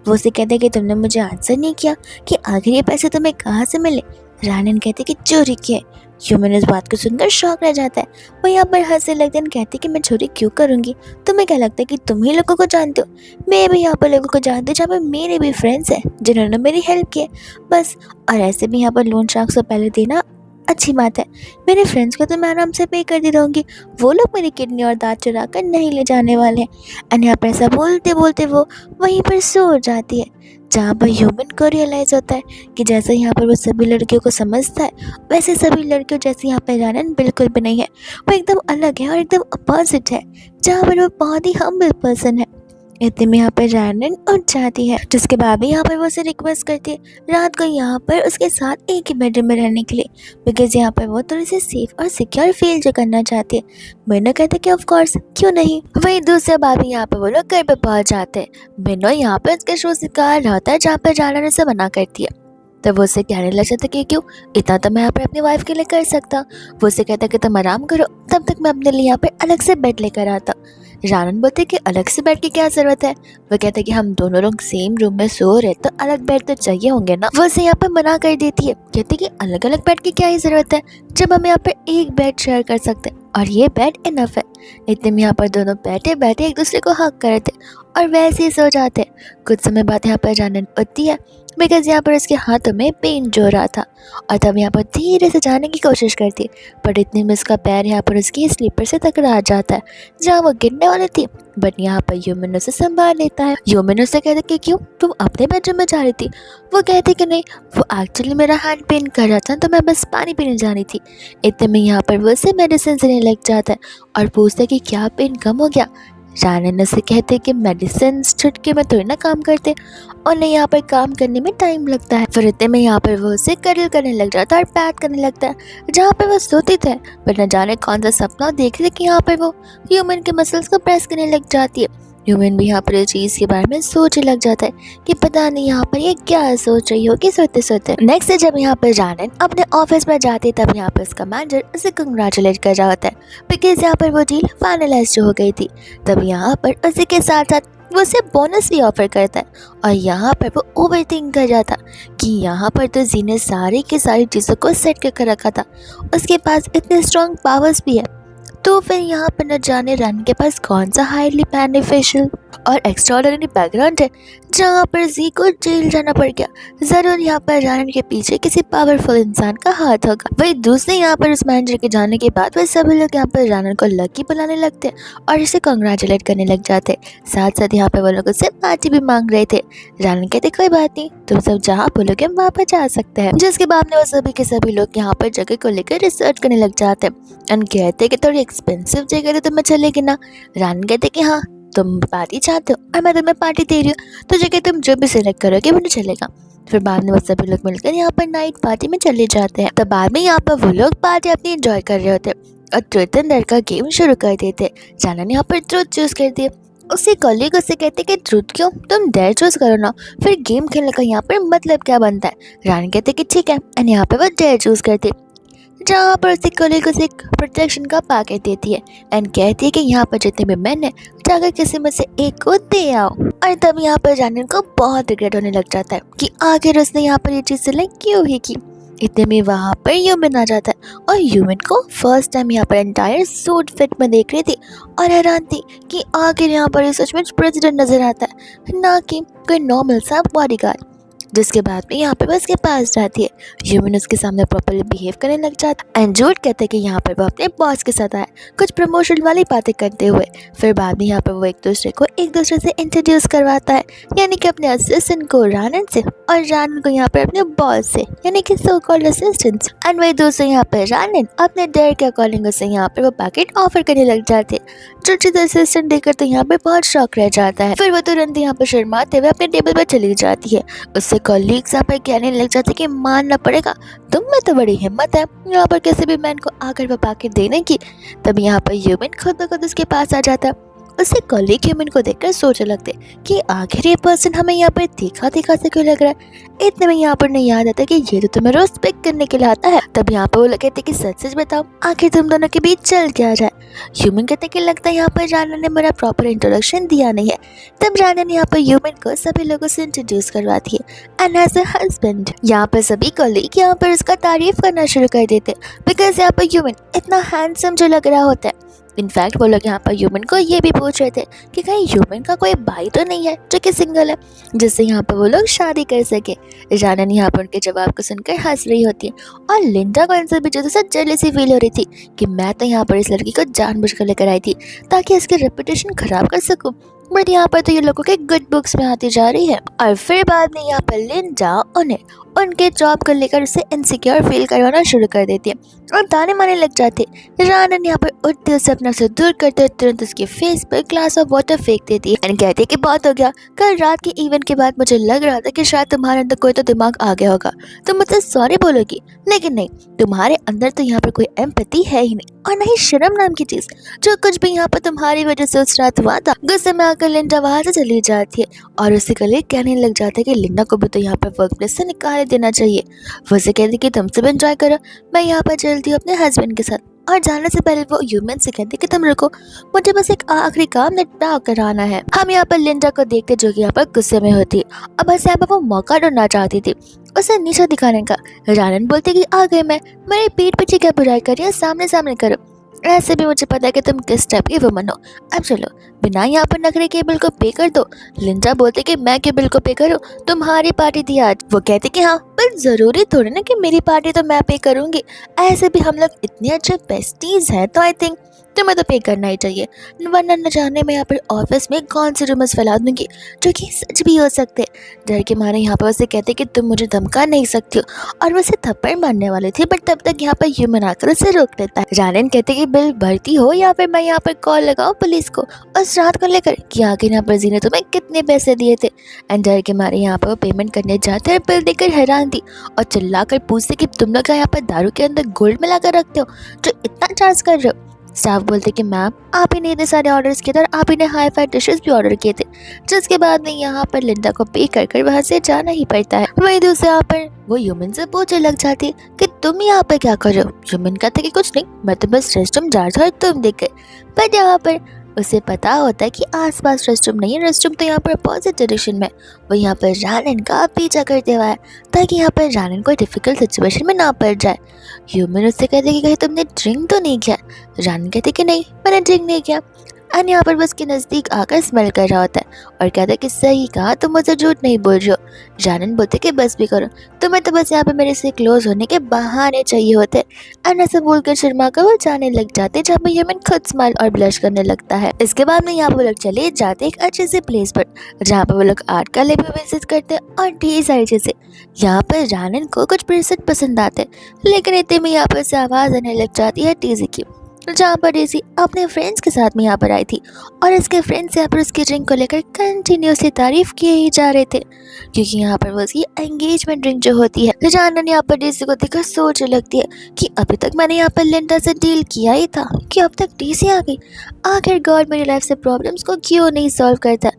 वो उसे कहते हैं कि तुमने मुझे आंसर नहीं किया कि आखिर ये पैसे तुम्हें कहाँ से मिले। जानन कहते कि चोरी किए। ह्यूमन इस बात को सुनकर शॉक रह जाता है। वो यहाँ पर हंसने लगते हैं, कहते कि मैं चोरी क्यों करूँगी, तुम्हें क्या लगता है कि तुम ही लोगों को जानते हो। मैं भी यहाँ पर लोगों को जानती हूँ जहाँ पर मेरे भी फ्रेंड्स हैं जिन्होंने मेरी हेल्प की है बस। और ऐसे भी यहाँ पर लोन शार्क्स को पहले देना अच्छी बात है, मेरे फ्रेंड्स को तो मैं आराम से पे कर दे रहूँगी, वो लोग मेरी किडनी और दांत चुरा कर नहीं ले जाने वाले हैं। एंड यहाँ पर ऐसा बोलते बोलते वो वहीं पर सो जाती है, जहाँ पर ह्यूमन को रियलाइज़ होता है कि जैसे यहाँ पर वो सभी लड़कियों को समझता है वैसे सभी लड़कियों जैसे यहाँ पर जानन बिल्कुल भी नहीं है। वो एकदम अलग है और एकदम अपोजिट है, जहाँ पर वो बहुत ही हम्बल पर्सन है। इतने में यहाँ पर जानन उठ जाती है, जिसके बाद भी यहाँ पर वो उसे रिक्वेस्ट करती है रात को यहाँ पर उसके साथ एक ही बेडरूम में रहने के लिए, बिकॉज यहाँ पर वो थोड़ी सी सेफ और सिक्योर फील जो करना चाहती है। मैंने कहते कि ऑफ कोर्स क्यों नहीं। वही दूसरे बार भी यहाँ पर वो लोग घर पे पहुँच जाते हैं। बिनो यहाँ पर उसके शो सिखा रहा होता है जहाँ पर जानन उसे मना करती है, तब वो उसे कहने लग जाता कि क्यों, इतना तो मैं यहाँ पर अपनी वाइफ के लिए कर सकता। वो उसे कहता कि तुम आराम करो, तब तक मैं अपने लिए यहाँ पे अलग से बेड लेकर आता। जानन बोलते कि अलग से बेड की क्या ज़रूरत है। वो कहते कि हम दोनों लोग सेम रूम में सो रहे तो अलग बेड तो चाहिए होंगे ना। वो उसे यहाँ पे मना कर देती है, कहती कि अलग अलग बेड की क्या ही ज़रूरत है जब हम यहाँ पे एक बेड शेयर कर सकते हैं और ये बेड इनफ है। इतने में यहाँ पर दोनों बैठे बैठे एक दूसरे को हक करते और वैसे ही सो जाते। कुछ समय बाद यहाँ पर जानन उठती है बिकॉज यहाँ पर उसके हाथों में पेन जो रहा था, और तब यहाँ पर धीरे से जाने की कोशिश करती है, पर इतने में उसका पैर यहाँ पर उसकी स्लीपर से टकरा जाता है जहाँ वो गिरने वाली थी। बट यहाँ पर ह्यूमन उसे संभाल लेता है। ह्यूमन उससे कहते कि क्यों, तुम अपने बेडरूम में जा रही थी। वो कहती कि नहीं, वो एक्चुअली मेरा हैंड पेन कर रहा था तो मैं बस पानी पीने जा रही थी। इतने में यहाँ पर वो उसे मेडिसिन देने लग जाता है और पूछता है कि क्या पेन कम हो गया। जानन उसे कहते कि मेडिसिन छुटके में थोड़ी ना काम करते और नहीं यहाँ पर काम करने में टाइम लगता है। फिर इतने में यहाँ पर वो उसे कडल करने लग जाता है और पैट करने लगता है जहाँ पर वो सोती थे, पर न जाने कौन सा सपना देख रहे कि यहाँ पर वो ह्यूमन के मसल्स को प्रेस करने लग जाती है। ह्यूमन भी यहाँ पर इस चीज़ के बारे में सोचने लग जाता है कि पता नहीं यहाँ पर ये क्या सोच रही होगी सोते सोते। नेक्स्ट डे जब यहाँ पर जानन अपने ऑफिस में जाती तब यहाँ पर उसका मैनेजर उसे कंग्रेचुलेट कर रहा होता है बिकॉज यहाँ पर वो डील फाइनलाइज हो गई थी। तब यहाँ पर उसी के साथ साथ वो उसे बोनस भी ऑफर करता है और यहाँ पर वो ओवर थिंक कर रहा था कि यहाँ पर तो जी ने सारी की सारी चीज़ों को सेट करके रखा था, उसके पास इतने स्ट्रॉन्ग पावर्स भी है, तो फिर यहाँ पर न जाने रन के पास कौन सा हाईली बेनिफिशियल और एक्स्ट्राऑर्डिनरी बैकग्राउंड है जहाँ पर जी को जेल जाना पड़ गया। ज़रूर यहाँ पर जानन के पीछे किसी पावरफुल इंसान का हाथ होगा। वही दूसरे यहाँ पर उस मैनेजर के जाने के बाद वह सभी लोग यहाँ पर जानन को लकी बुलाने लगते हैं और इसे कंग्रेचुलेट करने लग जाते। साथ साथ यहाँ पर वो लोग उससे पार्टी भी मांग रहे थे। जानन कहते कोई बात नहीं, तुम सब जहाँ बोलोगे हम वहाँ पर जा सकते हैं। जिसके बाद में वो सभी के सभी लोग यहाँ पर जगह को लेकर रिसर्च करने लग जाते हैं एंड कहते कि थोड़ी एक्सपेंसिव जगह है, तुम्हें चलेगी ना। रान कहते कि हाँ, तुम पार्टी चाहते हो और मैं तुम्हें पार्टी दे रही हूँ, तो जगह तुम जो भी सिलेक्ट करोगे मुझे चलेगा। फिर बाद में वो सभी लोग मिलकर यहाँ पर नाइट पार्टी में चले जाते हैं। तो बाद में यहाँ पर वो लोग पार्टी अपनी एंजॉय कर रहे होते और ट्रूथ एंड डेयर का गेम शुरू कर देते। जानन यहाँ पर ट्रूथ चूज कर दिए। उसके कॉलीग उससे कहते कि ट्रूथ क्यों, तुम डेयर चूज करो ना, फिर गेम खेलने का यहाँ पर मतलब क्या बनता है। रान कहते कि ठीक है एंड यहाँ पर वो डेयर चूज करती, जहाँ पर उसके कॉलीग उसे एक प्रोटेक्शन का पैकेट देती है एंड कहती है कि यहाँ पर जितने भी मैन है जाकर किसी में से एक को दे आओ। और तब यहाँ पर जानन को बहुत रिग्रेट होने लग जाता है कि आखिर उसने यहाँ पर ये चीज़ सिलेक्ट क्यों ही की। इतने में वहाँ पर ह्यूमन आ जाता है और ह्यूमन को फर्स्ट टाइम यहाँ पर एंटायर सूट फिट में देख रही थी और हैरान थी कि आखिर यहाँ पर सचमुच प्रेसिडेंट नजर आता है, ना कि कोई नॉर्मल सा बॉडीगार्ड। जिसके बाद में यहाँ पर वो उसके पास जाती है। ह्यूमन उसके सामने प्रॉपर्ली बिहेव करने लग जाता है एंड जूड कहते हैं कि यहाँ पर वो अपने बॉस के साथ आया कुछ प्रमोशन वाली बातें करते हुए। फिर बाद में यहाँ पर वो एक दूसरे से इंट्रोड्यूस करवाता है, यानी कि अपने असिस्टेंट को रानन से और रानन को यहाँ पर अपने बॉस से, यानी कि सो कॉल्ड असिस्टेंट। एंड वही दूसरे यहाँ पर रानन अपने डर के अकॉर्डिंग उसे यहाँ पर वो पैकेट ऑफर करने लग जाते हैं। जो असिस्टेंट देखकर तो यहाँ पे बहुत शौक रह जाता है। फिर वो तुरंत यहाँ पर शर्माते हुए अपने टेबल पर चली जाती है। उससे कॉलीग्स यहाँ पर कहने लग जाते कि मानना पड़ेगा, तुम में तो बड़ी हिम्मत है यहाँ पर किसी भी मैन को आकर वो पैकेट देने की। तब यहाँ पर ह्यूमन खुद ब खुद उसके पास आ जाता है। उससे कॉलीग ह्यूमन को देखकर सोचने लगते कि आखिर ये पर्सन हमें यहाँ पर देखा देखा से क्यों लग रहा है। इतने में यहाँ पर नहीं याद आता कि ये तो तुम्हें रोज पिक करने के लिए आता है। तब यहाँ पर वो लोग कहते कि सच सच बताओ आखिर तुम दोनों के बीच चल क्या जाए। ह्यूमन कहते कि लगता है यहाँ पर रानन ने मेरा प्रॉपर इंट्रोडक्शन दिया नहीं है। तब रानन यहाँ पर ह्यूमन को सभी लोगों से इंट्रोड्यूस करवाती है एंड एज अ हस्बैंड। यहाँ पर सभी कॉलीग यहाँ पर उसका तारीफ करना शुरू कर देते बिकॉज यहाँ पर ह्यूमन इतना हैंडसम जो लग रहा होता है। इनफैक्ट वो लोग यहाँ पर ह्यूमन को ये भी पूछ रहे थे कि कहीं ह्यूमन का कोई भाई तो नहीं है जो कि सिंगल है जिससे यहाँ पर वो लोग शादी कर सके। रानन यहाँ पर उनके जवाब को सुनकर हंस रही होती है और लिंडा को इनसे भी जैसे जेलसी फील हो रही थी कि मैं तो यहाँ पर इस लड़की को जानबूझकर लेकर आई थी ताकि इसकी रेपुटेशन खराब कर सकूं। बट यहाँ पर तो ये लोगों के गुड बुक्स में आती जा रही है। और फिर बाद में यहाँ पर लिंडा उन्हें उनके जॉब को लेकर उसे इनसिक्योर फील करवाना शुरू कर देती है और ताने मारने लग जाते। रानन यहाँ पर उठते उसे अपना से दूर करते तुरंत उसके फेस पर ग्लास ऑफ वाटर फेंक देती है एंड कहती है कि बहुत हो गया, कल रात के इवेंट के बाद मुझे लग रहा था कि शायद तुम्हारे अंदर कोई तो दिमाग आ गया होगा, तुम मुझसे सॉरी बोलोगी, लेकिन नहीं, तुम्हारे अंदर तो यहाँ पर कोई एम्पैथी है ही नहीं और नहीं शर्म नाम की चीज। जो कुछ भी यहाँ पर तुम्हारी वजह से उस रात हुआ था। गुस्से में आकर लिंडा वहां से चली जाती है और उससे कलीग कहने लग जाता है कि लिंडा को भी तो यहाँ पर वर्क प्लेस से निकाल देना चाहिए। वो उसे कहती कि तुम सब एंजॉय करो, मैं यहाँ पर चलती हूँ अपने हस्बैंड के साथ। और जाने से पहले वो ह्यूमन से कहती कि तुम रुको, मुझे बस एक आखिरी काम निपटा कर आना है। हम यहाँ पर लिंडा को देखते जो कि यहाँ पर गुस्से में होती है और बस यहाँ पर वो मौका ढूंढना चाहती थी उसे नीचे दिखाने का। रानन बोलती कि आ गई मैं, मेरी पीठ पीछे क्या बुराई कर रही है, सामने सामने करो, ऐसे भी मुझे पता है कि तुम किस टाइप की वुमन हो। अब चलो बिना यहाँ पर नखरे के बिल को पे कर दो। लिंडा बोलते कि मैं क्यों बिल को पे करूँ, तुम्हारी पार्टी थी आज। वो कहते कि हाँ पर जरूरी थोड़ी ना कि मेरी पार्टी तो मैं पे करूँगी, ऐसे भी हम लोग इतने अच्छे बेस्टीज हैं तो आई थिंक तुम्हें तो पे करना ही चाहिए, वरना न जाने मैं यहाँ पर ऑफिस में कौन से रूमर्स फैला दूंगी जो कि सच भी हो सकते। डर के मारे यहाँ पर उसे कहते कि तुम मुझे धमका नहीं सकती हो और वैसे थप्पड़ मारने वाले थे बट तब तक यहाँ पर ह्यूमन आकर उसे रोक देता है। रानन कहते कि बिल भरती हो या फिर मैं यहाँ पर कॉल लगाऊं पुलिस को उस रात को लेकर कि आखिर यहाँ पर जी ने तुम्हें कितने पैसे दिए थे। एंड डर के मारे यहाँ पर वो पेमेंट करने जाते हैं, बिल देकर हैरान थी और चिल्लाकर पूछते कि तुम लोग यहाँ पर दारू के अंदर गोल्ड मिला कर रखते हो जो इतना चार्ज कर रहे हो। स्टाफ बोलते कि मैम आप ही ने इतने सारे ऑर्डर्स किए थे और आप ही ने हाई फाई डिशेस भी ऑर्डर किए थे, जिसके बाद में यहाँ पर लिंडा को पे कर कर वहाँ से जाना ही पड़ता है। वही दूसरे यहाँ पर वो ह्यूमन से पूछने लग जाती है कि तुम यहाँ पर क्या कर रहे हो। ह्यूमन कहते कि कुछ नहीं, मैं तो बस रेस्टरूम जा रहा था और तुम देख गए। बट यहाँ पर उसे पता होता है कि आसपास रेस्टरूम नहीं है, रेस्टरूम तो यहाँ पर अपोजिट डायरेक्शन में। वो यहाँ पर रानन का पीछा करते हुआ है ताकि यहाँ पर रानन कोई डिफिकल्ट सिचुएशन में ना पड़ जाए। ह्यूमन उससे कहते कि कहीं तुमने ड्रिंक तो नहीं किया। रानन कहते कि नहीं मैंने ड्रिंक नहीं किया। एंड यहाँ पर बस के नज़दीक आकर स्मेल कर रहा होता है और कहता है कि सही कहा, तुम मुझे झूठ नहीं बोल रहे हो। रानन बोलते कि बस भी करो, तुम्हें तो बस यहाँ पे मेरे से क्लोज होने के बहाने चाहिए होते। एंड ऐसा बोलकर शर्मा कर वो जाने लग जाते जहाँ पर ह्यूमन खुद स्माइल और ब्लश करने लगता है। इसके बाद में यहाँ पर वो लोग चले जाते एक अच्छे से प्लेस पर जहाँ पर वो लोग आर्ट का लैब विजिट करते और ढेर सारी चीजें। यहाँ पर रानन को कुछ प्रेसेट पसंद आते लेकिन इतने में यहाँ पर से आवाज़ आने लग जाती है टीजी की, जहाँ पर डेजी अपने फ्रेंड्स के साथ में यहाँ पर आई थी और इसके फ्रेंड्स यहाँ पर उसकी ड्रिंक को लेकर कंटिन्यूसली तारीफ किए ही जा रहे थे क्योंकि यहाँ पर वो उसकी एंगेजमेंट ड्रिंक जो होती है। जानन यहाँ पर डेजी को देखकर सोचने लगती है कि अभी तक मैंने यहाँ पर लिंडा से डील किया ही था कि अब तक डेजी आ गई। आखिर गॉड मेरी लाइफ से प्रॉब्लम्स को क्यों नहीं सॉल्व करता।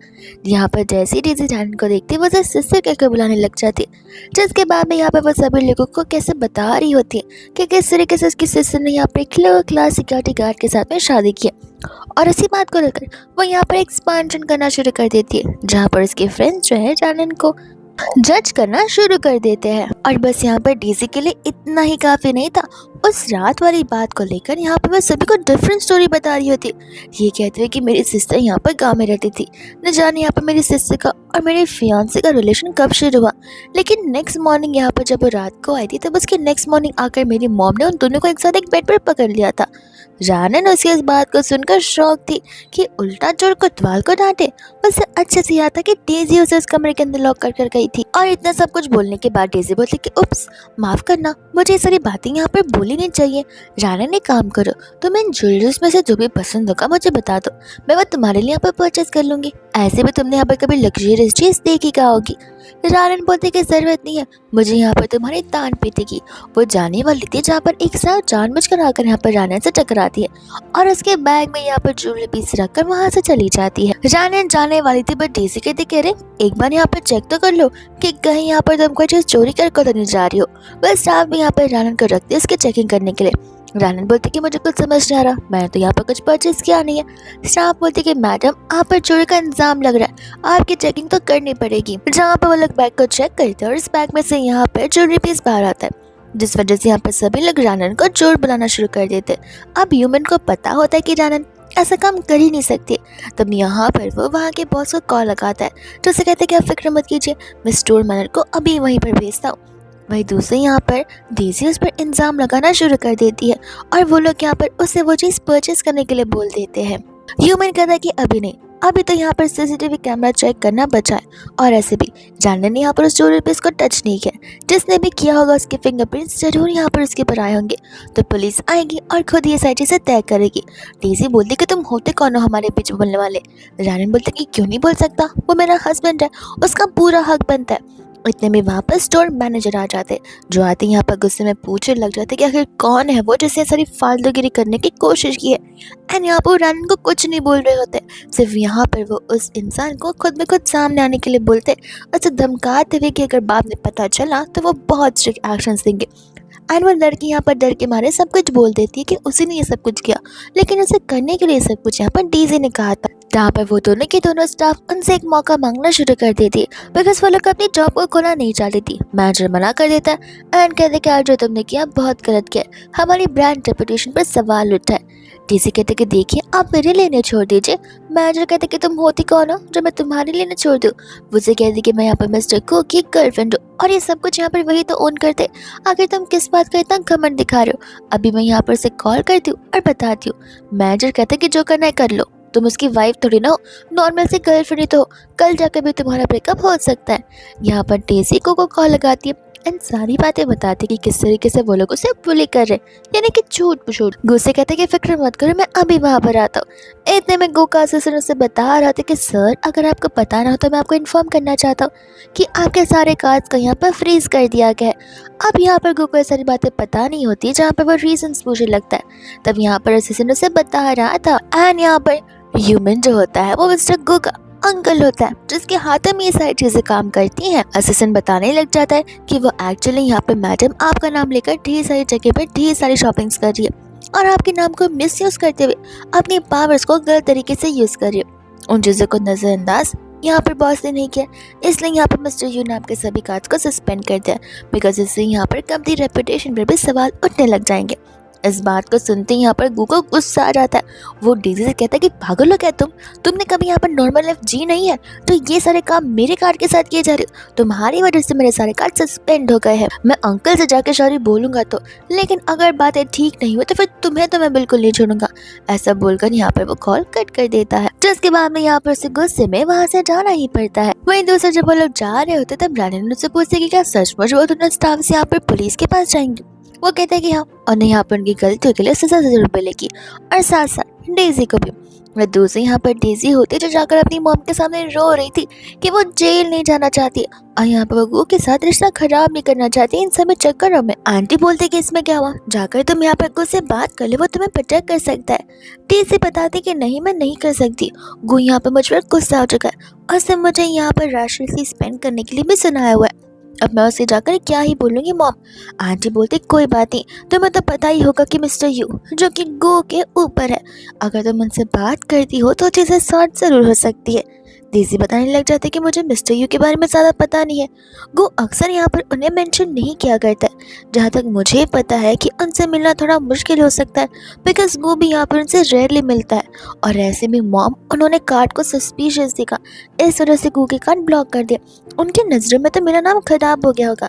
यहाँ पर जैसे डेजी जानन को देखती वो उसे सिस्टर कहकर बुलाने लग जाती, जिसके बाद में यहाँ पर वो सभी लोगों को कैसे बता रही होती है कि किस तरीके से उसकी सिस्टर ने यहाँ पर एक लो क्लास सिक्योरिटी गार्ड के साथ में शादी की और इसी बात को लेकर वो यहाँ पर एक्सपांशन करना शुरू कर देती है जहाँ पर उसके फ्रेंड्स जो है जानन को जज करना शुरू कर देते हैं। और बस यहाँ पर डीसी के लिए इतना ही काफी नहीं था, उस रात वाली बात को लेकर यहाँ पे मैं सभी को डिफरेंट स्टोरी बता रही होती। ये कहते हुए कि मेरी सिस्टर यहाँ पर गांव में रहती थी, न जाने यहाँ पर मेरी सिस्टर का और मेरे फियांसे का रिलेशन कब शुरू हुआ। लेकिन नेक्स्ट मॉर्निंग यहाँ पर जब वो रात को आई थी तब उसके नेक्स्ट मॉर्निंग आकर मेरी मॉम ने उन दोनों को एक साथ एक बेड पर पकड़ लिया था। रानन उसकी इस बात को सुनकर शौक थी कि उल्टा चोर कोतवाल को डांटे। उसे अच्छे से याद था कि डेजी उसे उस कमरे के अंदर लॉक कर गई थी। और इतना सब कुछ बोलने के बाद डेजी बोलती कि उप्स, माफ करना, मुझे ये सारी बातें यहाँ पर बोलनी नहीं चाहिए। रानन एक काम करो, तुम इन ज्वेलरीज में से जो भी पसंद होगा मुझे बता दो, मैं वो तुम्हारे लिए यहाँ पर परचेज कर लूंगी। ऐसे भी तुमने यहाँ पर कभी लग्जरियस चीज देखी क्या होगी। रानन बोलते कि जरूरत नहीं है, मुझे यहाँ पर तुम्हारी तान पीती की। वो जाने वाली थी जहाँ पर एक साथ जानबूझकर आकर यहाँ पर रानन से टकराती है और उसके बैग में यहाँ पर ज्वेलरी पीस रखकर वहाँ से चली जाती है। रानन जाने वाली थी बट डेजी कहती कह रहे एक बार यहाँ पर चेक तो कर लो कि कहीं यहाँ पर तुम कोई चीज चोरी करके तो नहीं जा रही हो। बस स्टाफ भी यहाँ पर रानन को रखती है उसकी चेकिंग करने के लिए। रानन बोलती कि मुझे कुछ समझ नहीं आ रहा, मैंने तो यहाँ पर कुछ परचेज किया नहीं है। स्टाफ बोलती कि मैडम आप पर चोरी का इंजाम लग रहा है, आपकी चेकिंग तो करनी पड़ेगी। जहाँ पर वो लोग बैग को चेक करते हैं और इस बैग में से यहाँ पर ज्वेलरी पीस बाहर आता है, जिस वजह से यहाँ पर सभी लोग रानन को चोर बुलाना शुरू कर देते। अब ह्यूमन को पता होता है कि रानन ऐसा काम कर ही नहीं सकती। तब यहाँ पर वो वहाँ के बॉस को कॉल लगाता है जो उसे कहते हैं कि आप फिक्र मत कीजिए, मैं स्टोर मैनेजर को अभी वहीं पर भेजता हूँ। वही दूसरे यहाँ पर डेजी उस पर इल्ज़ाम लगाना शुरू कर देती है और वो लोग यहाँ पर उसे वो चीज़ परचेज करने के लिए बोल देते हैं। ह्यूमन कहता है कि अभी नहीं, अभी तो यहाँ पर सीसीटीवी कैमरा चेक करना बचा है। और ऐसे भी जानने ने यहाँ पर उस ज्वेलरी पीस को टच नहीं किया, जिसने भी किया होगा उसके फिंगरप्रिंट्स जरूर यहाँ पर उसके पर आए होंगे। तो पुलिस आएगी और खुद ये सारी चीज़ें तय करेगी। डेजी बोलती कि तुम होते कौन हो हमारे बीच बोलने वाले। रानन बोलते कि क्यों नहीं बोल सकता, वो मेरा हस्बैंड है, उसका पूरा हक बनता है। इतने में वहाँ पर स्टोर मैनेजर आ जाते, जो आते यहाँ पर गुस्से में पूछने लग जाते कि आखिर कौन है वो जिसने सारी फालतूगिरी करने की कोशिश की है। एंड यहाँ पर रानन को कुछ नहीं बोल रहे होते, सिर्फ यहाँ पर वो उस इंसान को खुद में खुद सामने आने के लिए बोलते, उसे धमकाते हुए कि अगर बाप ने पता चला तो वो बहुत स्ट्रिक्ट एक्शन देंगे। एंड वो लड़की यहाँ पर डर के मारे सब कुछ बोल देती है कि उसी ने ये सब कुछ किया, लेकिन उसे करने के लिए सब कुछ यहाँ पर डीजे ने कहा था। जहाँ पर वो दोनों के दोनों स्टाफ उनसे एक मौका मांगना शुरू कर देती है बिकॉज वो लोग अपनी जॉब को खोना नहीं चाहती थी। मैनेजर मना कर देता है एंड कहते कि यार जो तुमने किया बहुत गलत किया, हमारी ब्रांड रेपुटेशन पर सवाल उठा है। डीसी कहते कि देखिए आप मेरे लेने छोड़ दीजिए। मैनेजर कहते कि तुम होती कौन हो जो मैं तुम्हारे लेने छोड़ दूँ। मुझे कहती कि मैं यहाँ पर मिस्टर को की गर्लफ्रेंड हूँ और ये सब कुछ यहाँ पर वही तो ओन करते। आखिर तुम किस बात का इतना घमंड दिखा रहे हो, अभी मैं यहाँ पर से कॉल करती हूँ और बताती हूँ। मैनेजर कहते कि जो करना है कर लो, तुम उसकी वाइफ थोड़ी ना हो, नॉर्मल सी गर्लफ्रेंड ही तो हो, कल जाकर भी तुम्हारा ब्रेकअप हो सकता है। यहाँ पर डेजी को कॉल लगाती है एंड सारी बातें बताती कि किस तरीके से वो लोग उसे बुली कर रहे, यानी कि झूठ झूठ। गुस्से कहते कि फिक्र मत करो, मैं अभी वहाँ पर आता हूँ। इतने में गो का असिस्टेंट उसे बता रहा था कि सर अगर आपको पता ना हो तो मैं आपको इन्फॉर्म करना चाहता हूँ कि आपके सारे कार्ड्स को यहाँ पर फ्रीज कर दिया गया है। अब यहाँ पर गो को सारी बातें पता नहीं होती जहाँ पर वो रीजंस पूछने लगता है। तब यहाँ पर असिस्टेंट उसे बता रहा था एंड यहाँ पर ह्यूमन जो होता है वो मिस्टर गो का अंकल होता है, जिसके हाथों में ये सारी चीजें काम करती हैं। असिस्टेंट बताने लग जाता है कि वो एक्चुअली यहाँ पे मैडम आपका नाम लेकर ढेर सारी जगह पे ढेर सारी शॉपिंग्स कर रही है और आपके नाम को मिसयूज करते हुए अपनी पावर्स को गलत तरीके से यूज कर रही है। उन चीजों को नजरअंदाज यहाँ पर बॉस ने नहीं किया, इसलिए यहाँ पर मिस्टर यू ने आपके सभी कार्ड्स को सस्पेंड कर दिया बिकॉज इससे यहाँ पर कंपनी रेपुटेशन पर भी सवाल उठने लग जाएंगे। इस बात को सुनते ही यहाँ पर गू को गुस्सा आ जाता है। वो डेजी से कहता है कि पागल हो क्या तुमने कभी यहाँ पर नॉर्मल लाइफ जी नहीं है, तो ये सारे काम मेरे कार्ड के साथ किए जा रहे हो, तुम्हारी वजह से मेरे सारे कार्ड सस्पेंड हो गए हैं। मैं अंकल से जाकर सॉरी बोलूंगा तो, लेकिन अगर बातें ठीक नहीं हुई तो फिर तुम्हें तो मैं बिल्कुल नहीं छोड़ूंगा। ऐसा बोलकर यहाँ पर वो कॉल कट कर देता है, जिसके बाद में यहाँ पर से गुस्से में वहाँ से जाना ही पड़ता है। वहीं दूसरे जब वो लोग जा रहे होते तब रानी ने उससे पूछते कि क्या सचमुच वो दोनों स्टाफ से यहाँ पर पुलिस के पास जाएंगे। वो कहते हैं कि हाँ, और नहीं यहाँ पर उनकी गलतियों के लिए सजा जरूर मिलेगी और साथ साथ डेजी को भी। वह दूसरी यहाँ पर डेजी होती जो जाकर अपनी मॉम के सामने रो रही थी कि वो जेल नहीं जाना चाहती और यहाँ पर वो गो के साथ रिश्ता खराब नहीं करना चाहती इन सब चक्करों में। आंटी बोलते कि इसमें क्या हुआ, जाकर तुम यहाँ पर गो से बात कर ले, वो तुम्हें प्रोटेक्ट कर सकता है। डेजी बताती कि नहीं मैं नहीं कर सकती। गो यहाँ पर मुझ पर गुस्सा हो चुका है और सिर्फ मुझे यहाँ पर राशि स्पेंड करने के लिए भी सुनाया हुआ है। अब मैं उसे जाकर क्या ही बोलूँगी मॉम। आंटी बोलती कोई बात नहीं, तुम्हें तो पता ही होगा कि मिस्टर यू जो कि गो के ऊपर है, अगर तुम उनसे बात करती हो तो चीज़ें सॉर्ट ज़रूर हो सकती है। डेज़ी बताने लग जाती है कि मुझे मिस्टर यू के बारे में ज़्यादा पता नहीं है। वो अक्सर यहाँ पर उन्हें मेंशन नहीं किया करता है। जहाँ तक मुझे पता है कि उनसे मिलना थोड़ा मुश्किल हो सकता है, बिकॉज़ वो भी यहाँ पर उनसे रेयरली मिलता है। और ऐसे में मॉम उन्होंने कार्ड को सस्पिशियस देखा, इस वजह से गू के कार्ड ब्लॉक कर दिया। उनकी नज़रों में तो मेरा नाम खराब हो गया होगा।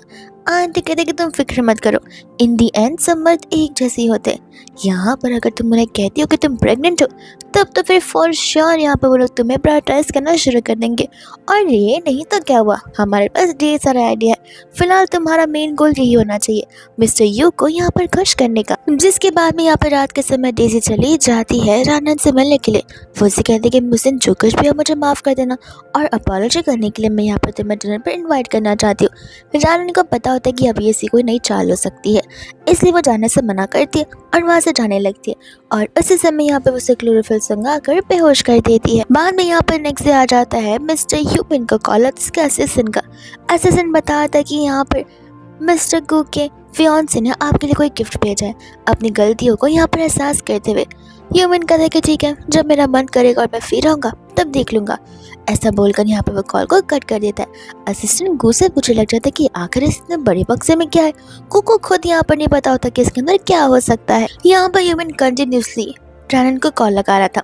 आंटी कहते कि तुम फिक्र मत करो, इन दी एंड सब मर्द एक जैसे ही होते हैं। यहाँ पर अगर तुम उन्हें कहती हो कि तुम प्रेग्नेंट हो, तब तो फिर फॉर श्योर यहाँ पर वो लोग तुम्हें प्रायोरिटाइज करना शुरू कर देंगे। और ये नहीं तो क्या हुआ, हमारे पास ढेर सारा आइडिया है। फिलहाल तुम्हारा मेन गोल यही होना चाहिए, मिस्टर यू को यहाँ पर खुश करने का। जिसके बाद में यहाँ पर रात के समय डेज़ी चली जाती है रानन से मिलने के लिए। वो उसे कहती है कि मुझ दिन जो कुछ भी है मुझे माफ़ कर देना, और अपॉलॉजी करने के लिए मैं यहाँ पर तुम्हें डिनर पर इन्वाइट करना चाहती हूँ। रानन को पता होता है कि अब ये सी कोई नई चाल हो सकती है, इसलिए वो जाने से मना करती है और वहाँ से जाने लगती है। और उसी समय यहाँ पे उसे क्लोरोफिल संगाकर बेहोश कर देती है। बाद में यहाँ पर नेक्स्ट डे आ जाता है मिस्टर ह्यूपिन को कॉल उसके असिस्टेंट का। असिस्टेंट बताता है कि यहाँ पर मिस्टर गू के फियांसे ने आपके लिए कोई गिफ्ट भेजा है, अपनी गलतियों को यहाँ पर एहसास करते हुए। ह्यूमन कहता है कि ठीक है, जब मेरा मन करेगा और मैं फ्री रहूँगा तब देख लूँगा। ऐसा बोलकर यहाँ पर वो कॉल को कट कर देता है। असिस्टेंट गू से पूछने लग जाता है कि आखिर इस इतने बड़े बक्से में क्या है। गू को खुद यहाँ पर नहीं पता होता कि इसके अंदर क्या हो सकता है। यहाँ पर ह्यूमन कंटिन्यूसली रैनन को कॉल लगा रहा था,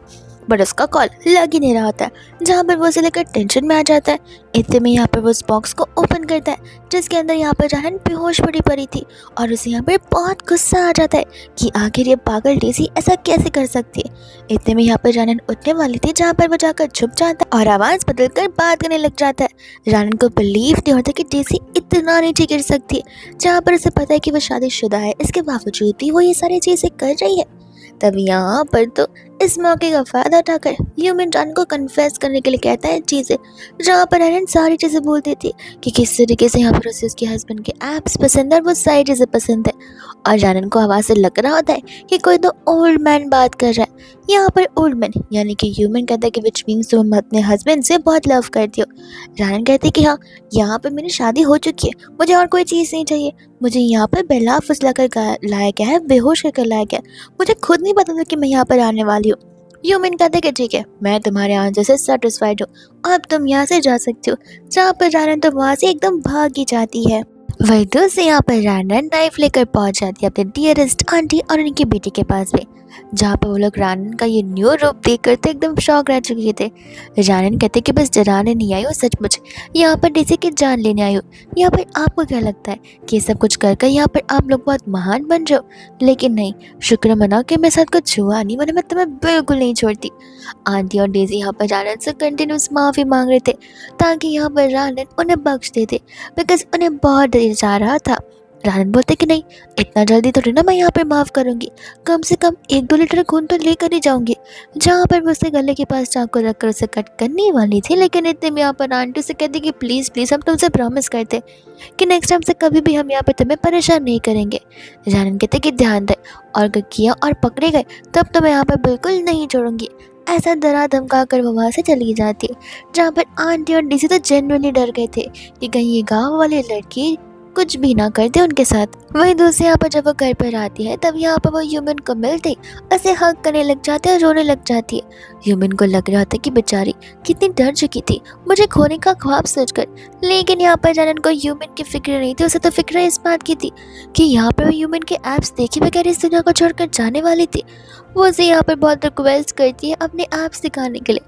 बट उसका कॉल लग ही नहीं रहा होता है, जहाँ पर वो उसे लेकर टेंशन में आ जाता है। इतने में यहाँ पर वो उस बॉक्स को ओपन करता है जिसके अंदर यहाँ पर रैनन बेहोश पड़ी थी, और उसे यहाँ पर बहुत गुस्सा आ जाता है कि आखिर ये पागल डेज़ी ऐसा कैसे कर सकती है। इतने में यहाँ पर रैनन उठने वाली थी, जहाँ पर वो जाकर छुप जाता है और आवाज़ बदल कर बात करने लग जाता है। रैनन को बिलीव नहीं होता कि डेज़ी इतना नीचे गिर सकती है, जहाँ पर उसे पता है कि वो शादीशुदा है, इसके बावजूद भी वो ये सारी चीज़ें कर रही है। तब यहाँ पर तो इस मौके का फ़ायदा उठाकर ह्यूमन रैनन को कन्फेस करने के लिए कहता है चीज़ें, जहाँ पर रैनन सारी चीज़ें बोल देती है कि किस तरीके से यहाँ पर उसे उसके हस्बैंड के एप्स पसंद है और वो सारी चीज़ें पसंद है। और रैनन को आवाज़ से लग रहा होता है कि कोई तो ओल्ड मैन बात कर रहा है। यहाँ पर ओल्ड मैन यानी कि ह्यूमन कहता है कि विच मीन्स तुम अपने हस्बैंड से बहुत लव करती हो। रैनन कहती है कि हाँ, यहाँ पर मेरी शादी हो चुकी है, मुझे और कोई चीज़ नहीं चाहिए। मुझे यहाँ पर बेला फुसला कर लाया गया है, बेहोश कर लाया गया, मुझे खुद नहीं पता था कि मैं यहाँ पर आने वाली हूँ। ह्यूमन कहते कि ठीक है, मैं तुम्हारे आंसर से सेटिस्फाइड हूँ, अब तुम यहाँ से जा सकती हो। जहाँ पर रैनन तो वहाँ से एकदम भाग ही जाती है। वही दूसरे यहाँ पर रैनन नाइफ लेकर पहुँच जाती है अपने डियरेस्ट आंटी और उनकी बेटी के पास में, जहाँ पर वो लोग रैनन का ये न्यू रूप देख कर तो एकदम शॉक रह चुके थे। रैनन कहते कि बस डराने नहीं आई हो, सचमुच यहाँ पर डेज़ी की जान लेने आई हो। यहाँ पर आपको क्या लगता है कि ये सब कुछ कर कर यहाँ पर आप लोग बहुत महान बन जाओ? लेकिन नहीं, शुक्र मनाओ कि मेरे साथ कुछ हुआ नहीं, वरना मैं तुम्हें बिल्कुल नहीं छोड़ती। आंटी और डेज़ी यहाँ पर रैनन से कंटिन्यूस माफ़ी मांग रहे थे ताकि यहाँ पर रैनन उन्हें बख्श देते, बिकॉज उन्हें बहुत डर जा रहा था। रैनन बोलते कि नहीं, इतना जल्दी थोड़ी ना मैं यहाँ पर माफ़ करूँगी, कम से कम 1-2 लीटर खून तो लेकर ही जाऊँगी। जहाँ पर वो उसके गले के पास चाकू रखकर उसे कट करने वाली थी, लेकिन इतने में यहाँ पर आंटी से कहती कि प्लीज़ प्लीज़, हम तुमसे प्रॉमिस करते कि नेक्स्ट टाइम से कभी भी हम यहाँ पर तुम्हें परेशान नहीं करेंगे। रैनन कहते कि ध्यान दे, और अगर किया और पकड़े गए तब तो मैं यहाँ पर बिल्कुल नहीं छोड़ूंगी। ऐसा डरा धमका कर वो वहाँ से चली जाती है, जहाँ पर आंटी और डीसी तो जेन्युइनली डर गए थे कि कहीं ये गाँव वाली लड़की कुछ भी ना कर दे उनके साथ। वहीं दूसरे यहाँ पर जब वो घर पर आती है, तब यहाँ पर वो ह्यूमन को मिलते उसे हग करने लग जाते और रोने लग जाती है। ह्यूमन को लग रहा था कि बेचारी कितनी डर चुकी थी मुझे खोने का ख्वाब सोचकर, लेकिन यहाँ पर रैनन को ह्यूमन की फिक्र नहीं थी, उसे तो फिक्र इस बात की थी कि यहाँ पर वो ह्यूमन के एप्स देखे बगैर इस दुनिया को छोड़कर जाने वाली थी। वो उसे यहाँ पर बहुत रिक्वेस्ट करती है अपने एप्स दिखाने के लिए।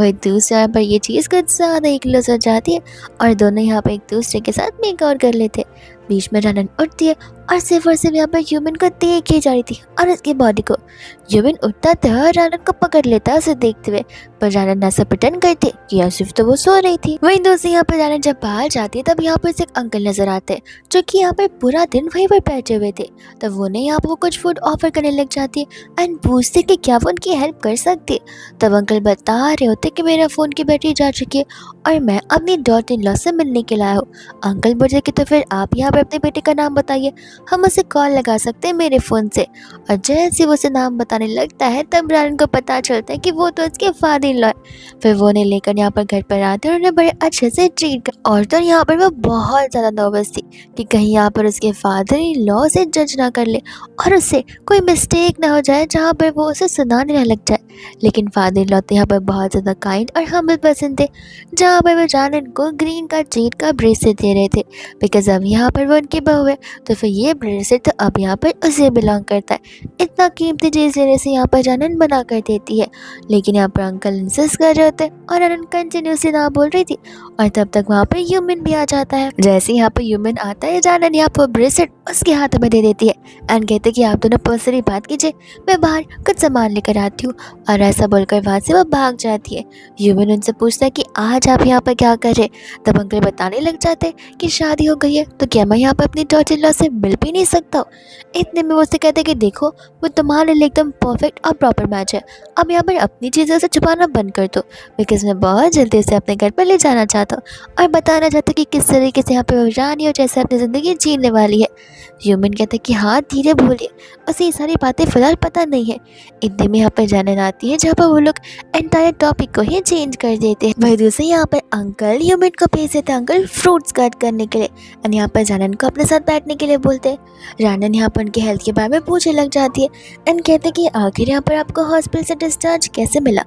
वही दूसरे यहाँ पर ये चीज़ कुछ ज़्यादा ही क्लोज हो जाती है और दोनों यहाँ पर एक दूसरे के साथ मेकआउट कर लेते। बीच में रैनन उठती है और सिर्फ यहाँ पर ह्यूमन को देख ही जा रही थी और उसकी बॉडी को। ह्यूमन उठता था और रैनन को पकड़ लेता उसे देखते हुए, पर रैनन ऐसा प्रिटेंड करते कि यार सिर्फ तो वो सो रही थी। वहीं दूसरी यहाँ पर रैनन जब बाहर जाती है, तब यहाँ पर एक अंकल नजर आते हैं जो कि यहाँ पर पूरा दिन वहीं पर बैठे हुए थे। तब वो ने यहाँ पर कुछ फूड ऑफर करने लग जाती है एंड पूछते कि क्या वो उनकी हेल्प कर सकती। तब अंकल बता रहे होते कि मेरा फ़ोन की बैटरी जा चुकी है और मैं अपनी डॉटर इन लॉ से मिलने के लिए आया हूँ। अंकल बोलते कि तो फिर आप यहाँ पर अपने बेटे का नाम बताइए, हम उसे कॉल लगा सकते हैं मेरे फ़ोन से। और जैसे वो उसे नाम बताने लगता है तब रानन को पता चलता है कि वो तो उसके फादर इन लॉ है। फिर वो उन्हें लेकर यहाँ पर घर पर आते हैं और उन्हें बड़े अच्छे से ट्रीट कर। और तो यहाँ पर वो बहुत ज़्यादा नर्वस थी कि कहीं यहाँ पर उसके फादर इन लॉ से जज ना कर ले और उससे कोई मिस्टेक ना हो जाए जहाँ पर वो उसे सुनाने ना लग जाए। लेकिन फादर इन लॉ तो यहाँ पर बहुत ज़्यादा काइंड और हम्बल पर्सन थे, जहाँ पर वो जानन को ग्रीन का जैड का ब्रेसलेट दे रहे थे, बिकॉज अब यहाँ पर वो उनकी बहू है तो फिर ये ब्रेसलेट तो अब यहाँ पर उसे बिलोंग करता है। इतना कीमती चीज़ लेने से यहाँ पर जानन मना कर देती है, लेकिन यहाँ पर अंकल इंसिस्ट कर रहे होते हैं और जानन कंटिन्यूसली ना बोल रही थी। और तब तक वहाँ पर ह्यूमन भी आ जाता है। जैसे यहाँ पर ह्यूमन आता है जानन यहाँ पर ब्रेसलेट उसके हाथ में दे देती है एंड कहते कि आप दोनों पर्सनली बात कीजिए, मैं बाहर कुछ सामान लेकर आती हूँ। और ऐसा बोलकर वहाँ से वो भाग जाती है। ह्यूमन उनसे पूछता है कि आज आप यहाँ पर क्या कर रहे। तब अंकल बताने लग जाते हैं कि शादी हो गई है तो क्या मैं यहाँ पर अपनी डॉटर इन लॉ से मिल भी नहीं सकता हूँ। इतने में वो उससे कहते हैं कि देखो वो तुम्हारे लिए एकदम परफेक्ट और प्रॉपर मैच है, अब यहाँ पर अपनी चीज़ों से छुपाना बंद कर दो, बिकॉज मैं बहुत जल्दी से अपने घर पर ले जाना चाहता हूँ और बताना चाहता हूँ कि किस तरीके से यहाँ पर वो रानी और जैसे अपनी ज़िंदगी जीने वाली है। ह्यूमन कहते हैं कि हाँ धीरे बोलिए, उसे ये सारी बातें फ़िलहाल पता नहीं है। इतने में यहाँ पर जानन आती है जहाँ पर वो लोग एंटायर टॉपिक को ही चेंज कर देते हैं। वही दूसरे यहाँ पर अंकल ह्यूमन को भेज देते हैं अंकल फ्रूट्स कट करने के लिए एंड यहाँ पर जानन को अपने साथ बैठने के लिए बोलते हैं। रानन यहाँ पर उनकी हेल्थ के बारे में पूछने लग जाती है एंड कहते हैं कि आखिर यहाँ पर आपको हॉस्पिटल से डिस्चार्ज कैसे मिला।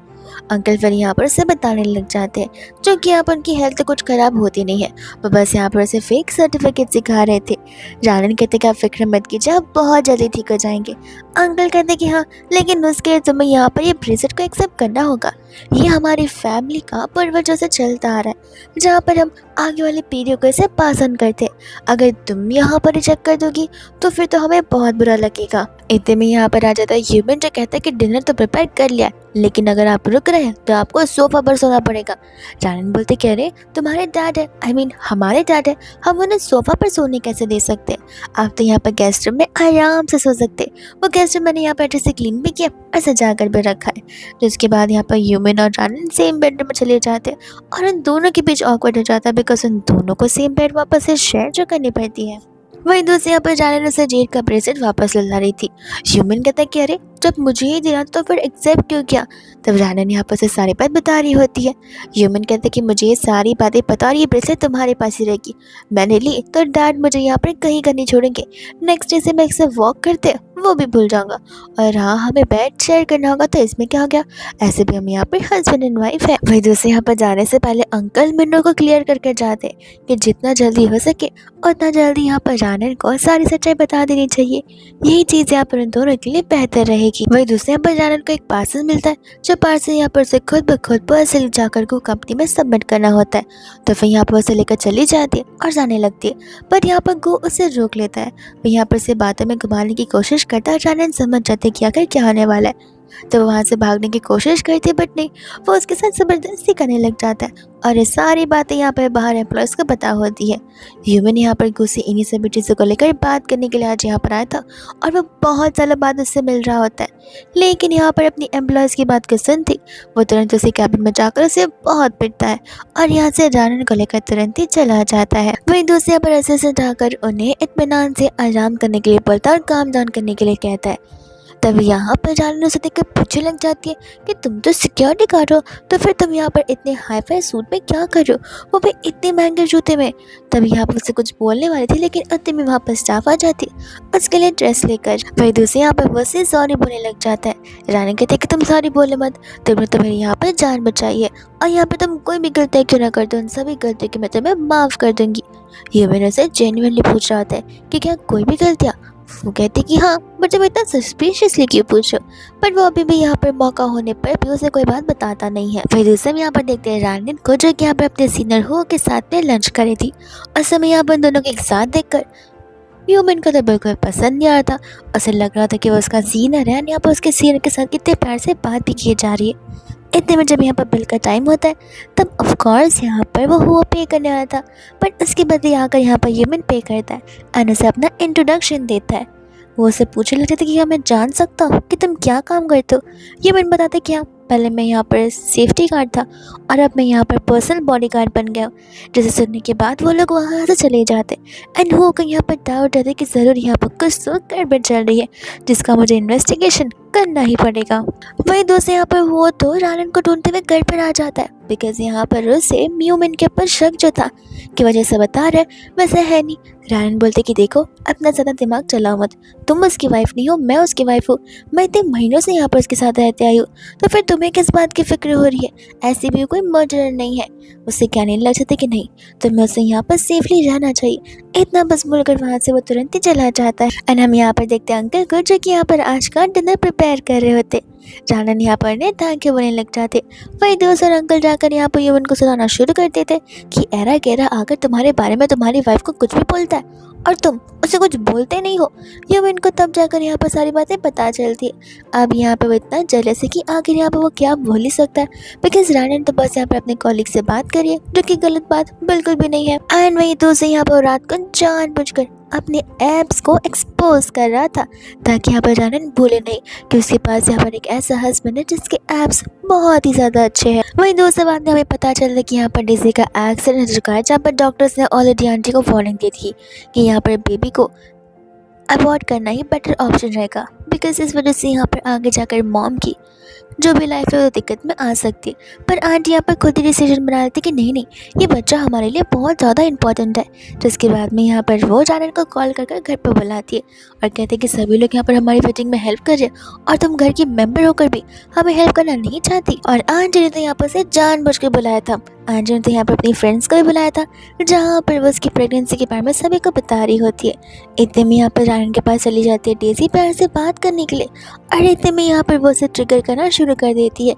अंकल फिर यहाँ पर उसे बताने लग जाते हैं जो कि यहाँ पर उनकी हेल्थ तो कुछ ख़राब होती नहीं है, वो बस यहाँ पर उसे फेक सर्टिफिकेट सिखा रहे थे। जानन कहते कि आप फिक्र मत कीजिए, आप बहुत जल्दी ठीक हो जाएंगे। अंकल कहते कि हाँ, लेकिन उसके लिए तुम्हें यहाँ पर ये ब्रेसलेट को एक्सेप्ट करना होगा, ये हमारी फैमिली का पूर्वजों से चलता आ रहा है, जहाँ पर हम आगे वाली पीढ़ियों को इसे पास ऑन करते हैं। अगर तुम यहाँ पर रिजेक्ट कर दोगी तो फिर तो हमें बहुत बुरा लगेगा। इतने में यहाँ पर आ जाता है ह्यूमन जो कहता है कि डिनर तो प्रिपेयर कर लिया, लेकिन अगर आप रुक रहे हैं तो आपको सोफा पर सोना पड़ेगा। जानन बोलते कह रहे तुम्हारे डैड है, आई मीन हमारे डैड है, हम उन्हें सोफा पर सोने कैसे दे सकते हैं, आप तो यहाँ पर गेस्ट रूम में आराम से सो सकते। वो गेस्ट रूम मैंने यहाँ पर अच्छे से क्लीन भी किया और सजा कर भी रखा है। जिसके बाद यहाँ पर ह्यूमन और जानन सेम बेडरूम में चले जाते हैं और उन दोनों के बीच ऑकवर्ड हो जाता है, बिकॉज उन दोनों को सेम बेड वापस से शेयर जो करनी पड़ती है। वहीं दूसरे यहाँ पर जानन उसे जेड का ब्रेसलेट वापस ला रही थी। ह्यूमन कहता है कि अरे जब मुझे ही देना तो फिर एक्सेप्ट क्यों किया। तब जानन यहाँ पर से सारी बात बता रही होती है। ह्यूमन कहते हैं कि मुझे ये सारी बातें पता और ये ब्रेसलेट तुम्हारे पास ही रहेगी, मैंने ली तो डैड मुझे यहाँ पर कहीं का नहीं छोड़ेंगे, नेक्स्ट डे से मैं एक वॉक करते वो भी भूल जाऊंगा, और हाँ हमें बेड शेयर करना होगा तो इसमें क्या हो गया, ऐसे भी हम यहाँ पर हस्बैंड एंड वाइफ है। वही दूसरे यहाँ पर जाने से पहले अंकल मिन्नू को क्लियर करके जाते हैं कि जितना जल्दी हो सके उतना जल्दी यहाँ पर जानन को सारी सच्चाई बता देनी चाहिए, यही चीज़ यहाँ पर उन दोनों के लिए बेहतर रहेगी। वही दूसरे यहाँ पर जानन को एक पार्सल मिलता है, जो पार्सल यहाँ पर उसे खुद ब खुद पर्सनली जाकर को कंपनी में सबमिट करना होता है। तो फिर यहाँ पर उसे लेकर चली जाती है और जाने लगती है, बट यहाँ पर गो उसे रोक लेता है। वह यहाँ पर से बातों में घुमाने की कोशिश करता है। जानन समझ जाते हैं कि आखिर क्या होने वाला है, तो वहाँ से भागने की कोशिश करती है, बट नहीं, वो उसके साथ ज़बरदस्ती करने लग जाता है और ये सारी बातें यहाँ पर बाहर एम्प्लॉयज़ को पता होती है। ह्यूमन यहाँ पर गुस्से इन्हीं सभी चीज़ों को लेकर बात करने के लिए आज यहाँ पर आया था और वो बहुत सालों बाद उससे मिल रहा होता है, लेकिन यहाँ पर अपनी एम्प्लॉयज़ की बात को सुनती वो तुरंत उसी कैबिन में जाकर उसे बहुत पिटता है और यहाँ से जानन को लेकर तुरंत ही चला जाता है। वहीं दूसरे पर ऐसे से उठाकर उन्हें इत्मीनान से आराम करने के लिए बोलता है और काम डाउन करने के लिए कहता है। तब यहाँ पर जानन उसे देखकर पूछने लग जाती है कि तुम तो सिक्योरिटी गार्ड हो, तो फिर तुम यहाँ पर इतने हाई फाई सूट में क्या कर रहे हो, वो भी इतने महंगे जूते में। तब यहाँ पर उसे कुछ बोलने वाली थी, लेकिन उतने में वहाँ पर स्टाफ आ जाती है उसके लिए ड्रेस लेकर। वही दूसरे यहाँ पर वो से सॉरी बोलने लग जाता है। रानी कहते हैं कि तुम सॉरी बोले मत, तुमने तुम्हें यहाँ पर जान बचाई है और यहाँ पर तुम कोई भी गलती क्यों ना कर दो, उन सभी गलतियों की मैं तुम्हें माफ़ कर दूँगी। ये मैंने उसे जेन्युइनली पूछ रहा होता है कि क्या कोई भी गलतियाँ। वो कहते कि हाँ, बट जब इतना सस्पिशियसली क्यों पूछो, बट वो अभी भी यहाँ पर मौका होने पर भी उसे कोई बात बताता नहीं है। फिर दूसरे में यहाँ पर देखते हैं रानी को, जो कि यहाँ पर अपने सीनियर हो के साथ में लंच करी थी और समय यहाँ पर दोनों को एक साथ देखकर ह्यूमन को तो बिल्कुल पसंद नहीं आ रहा था। उसे लग रहा था कि वो उसका सीनियर है, यहाँ पर उसके सीनियर के साथ कितने प्यार से बात भी की जा रही है। इतने में जब यहाँ पर बिल का टाइम होता है तब ऑफ कोर्स यहाँ पर वो पे करने आया था, बट उसके बदले आकर यहाँ पर ह्यूमन पे करता है एंड उसे अपना इंट्रोडक्शन देता है। वो उसे पूछने लगते थे कि क्या मैं जान सकता हूँ कि तुम क्या काम करते हो। ह्यूमन बताते क्या पहले मैं यहाँ पर सेफ्टी गार्ड था और अब मैं यहाँ पर पर्सनल बॉडी गार्ड बन गया हूँ। जिसे सुनने के बाद वो लोग वहाँ से चले जाते एंड वो को यहाँ पर डाउट रहते कि ज़रूर यहाँ पर कुछ तो गड़बड़ चल रही है जिसका मुझे इन्वेस्टिगेशन करना ही पड़ेगा। वही दोस्त यहाँ पर वो तो रानन को ढूंढते हुए घर पर आ जाता है बिकॉज यहाँ पर उसे म्यूमिन के ऊपर शक जो था की वजह से बता रहे वैसे है नहीं। रानन बोलते कि देखो अपना ज़्यादा दिमाग चलाओ मत, तुम उसकी वाइफ नहीं हो, मैं उसकी वाइफ हूँ, मैं इतने महीनों से यहाँ पर उसके साथ रहते आई हूँ, तो फिर तुम्हें किस बात की फिक्र हो रही है, ऐसी भी कोई मर्डर नहीं है। उससे कहने लग जाते कि नहीं तुम्हें उसे यहाँ पर सेफली रहना चाहिए। इतना बस बोलकर वहाँ से वो तुरंत ही चला जाता है एंड हम यहाँ पर देखते हैं अंकल को जो कि यहाँ पर आज का डिनर प्रिपेयर कर रहे होते। रानन यहाँ पर ने थैंक यू बोलने लग जाते। वही दोस्त और अंकल जाकर यहाँ पर युवन को सुनाना शुरू कर देते कि एरा गहरा आकर तुम्हारे बारे में तुम्हारी वाइफ को कुछ भी बोलता है और तुम उसे कुछ बोलते नहीं हो। युवन को तब जाकर यहाँ पर सारी बातें पता चलती है। अब यहाँ पे वो इतना जलस है कि आखिर यहाँ पर वो क्या बोल ही सकता है बिकॉज रानन तो बस यहाँ पर अपने कॉलीग से बात करिए जो कि गलत बात बिल्कुल भी नहीं है। एंड वही दोस्त यहाँ पर रात को जानबूझकर अपने एब्स को एक्सपोज कर रहा था ताकि यहाँ पर रानन भूले नहीं कि उसके पास यहाँ पर एक ऐसा हस्बैंड है जिसके एब्स बहुत ही ज़्यादा अच्छे हैं। वही दोस्तों बाद में हमें पता चलता कि यहाँ पर डेज़ी का एक्सीडेंट हो चुका है जहाँ पर डॉक्टर्स ने ऑलरेडी आंटी को वार्निंग दी थी कि यहाँ पर बेबी को अवॉइड करना ही बेटर ऑप्शन रहेगा बिकॉज इस वजह से यहाँ पर आगे जाकर मॉम की जो भी लाइफ है वो दिक्कत में आ सकती है। पर आंटी यहाँ पर खुद ही डिसीजन बना लेती कि नहीं नहीं ये बच्चा हमारे लिए बहुत ज़्यादा इंपॉर्टेंट है। तो इसके बाद में यहाँ पर वो रानन को कॉल कर घर पर बुलाती है और कहते हैं कि सभी लोग यहाँ पर हमारी वेडिंग में हेल्प कर रहे हैं और तुम घर की मेंबर होकर भी हमें हेल्प करना नहीं चाहती। और आंटी ने तो यहाँ पर से जानबूझ के बुलाया था। आंटी ने तो यहाँ पर अपनी फ्रेंड्स को भी बुलाया था जहाँ पर वो उसकी प्रेगनेंसी के बारे में सभी को बता रही होती है। इतने में यहाँ पर रानन के पास चली जाती है डेज़ी प्यार से बात करने के लिए और इतने में यहाँ पर वो उसे ट्रिगर करना शुरू कर देती है।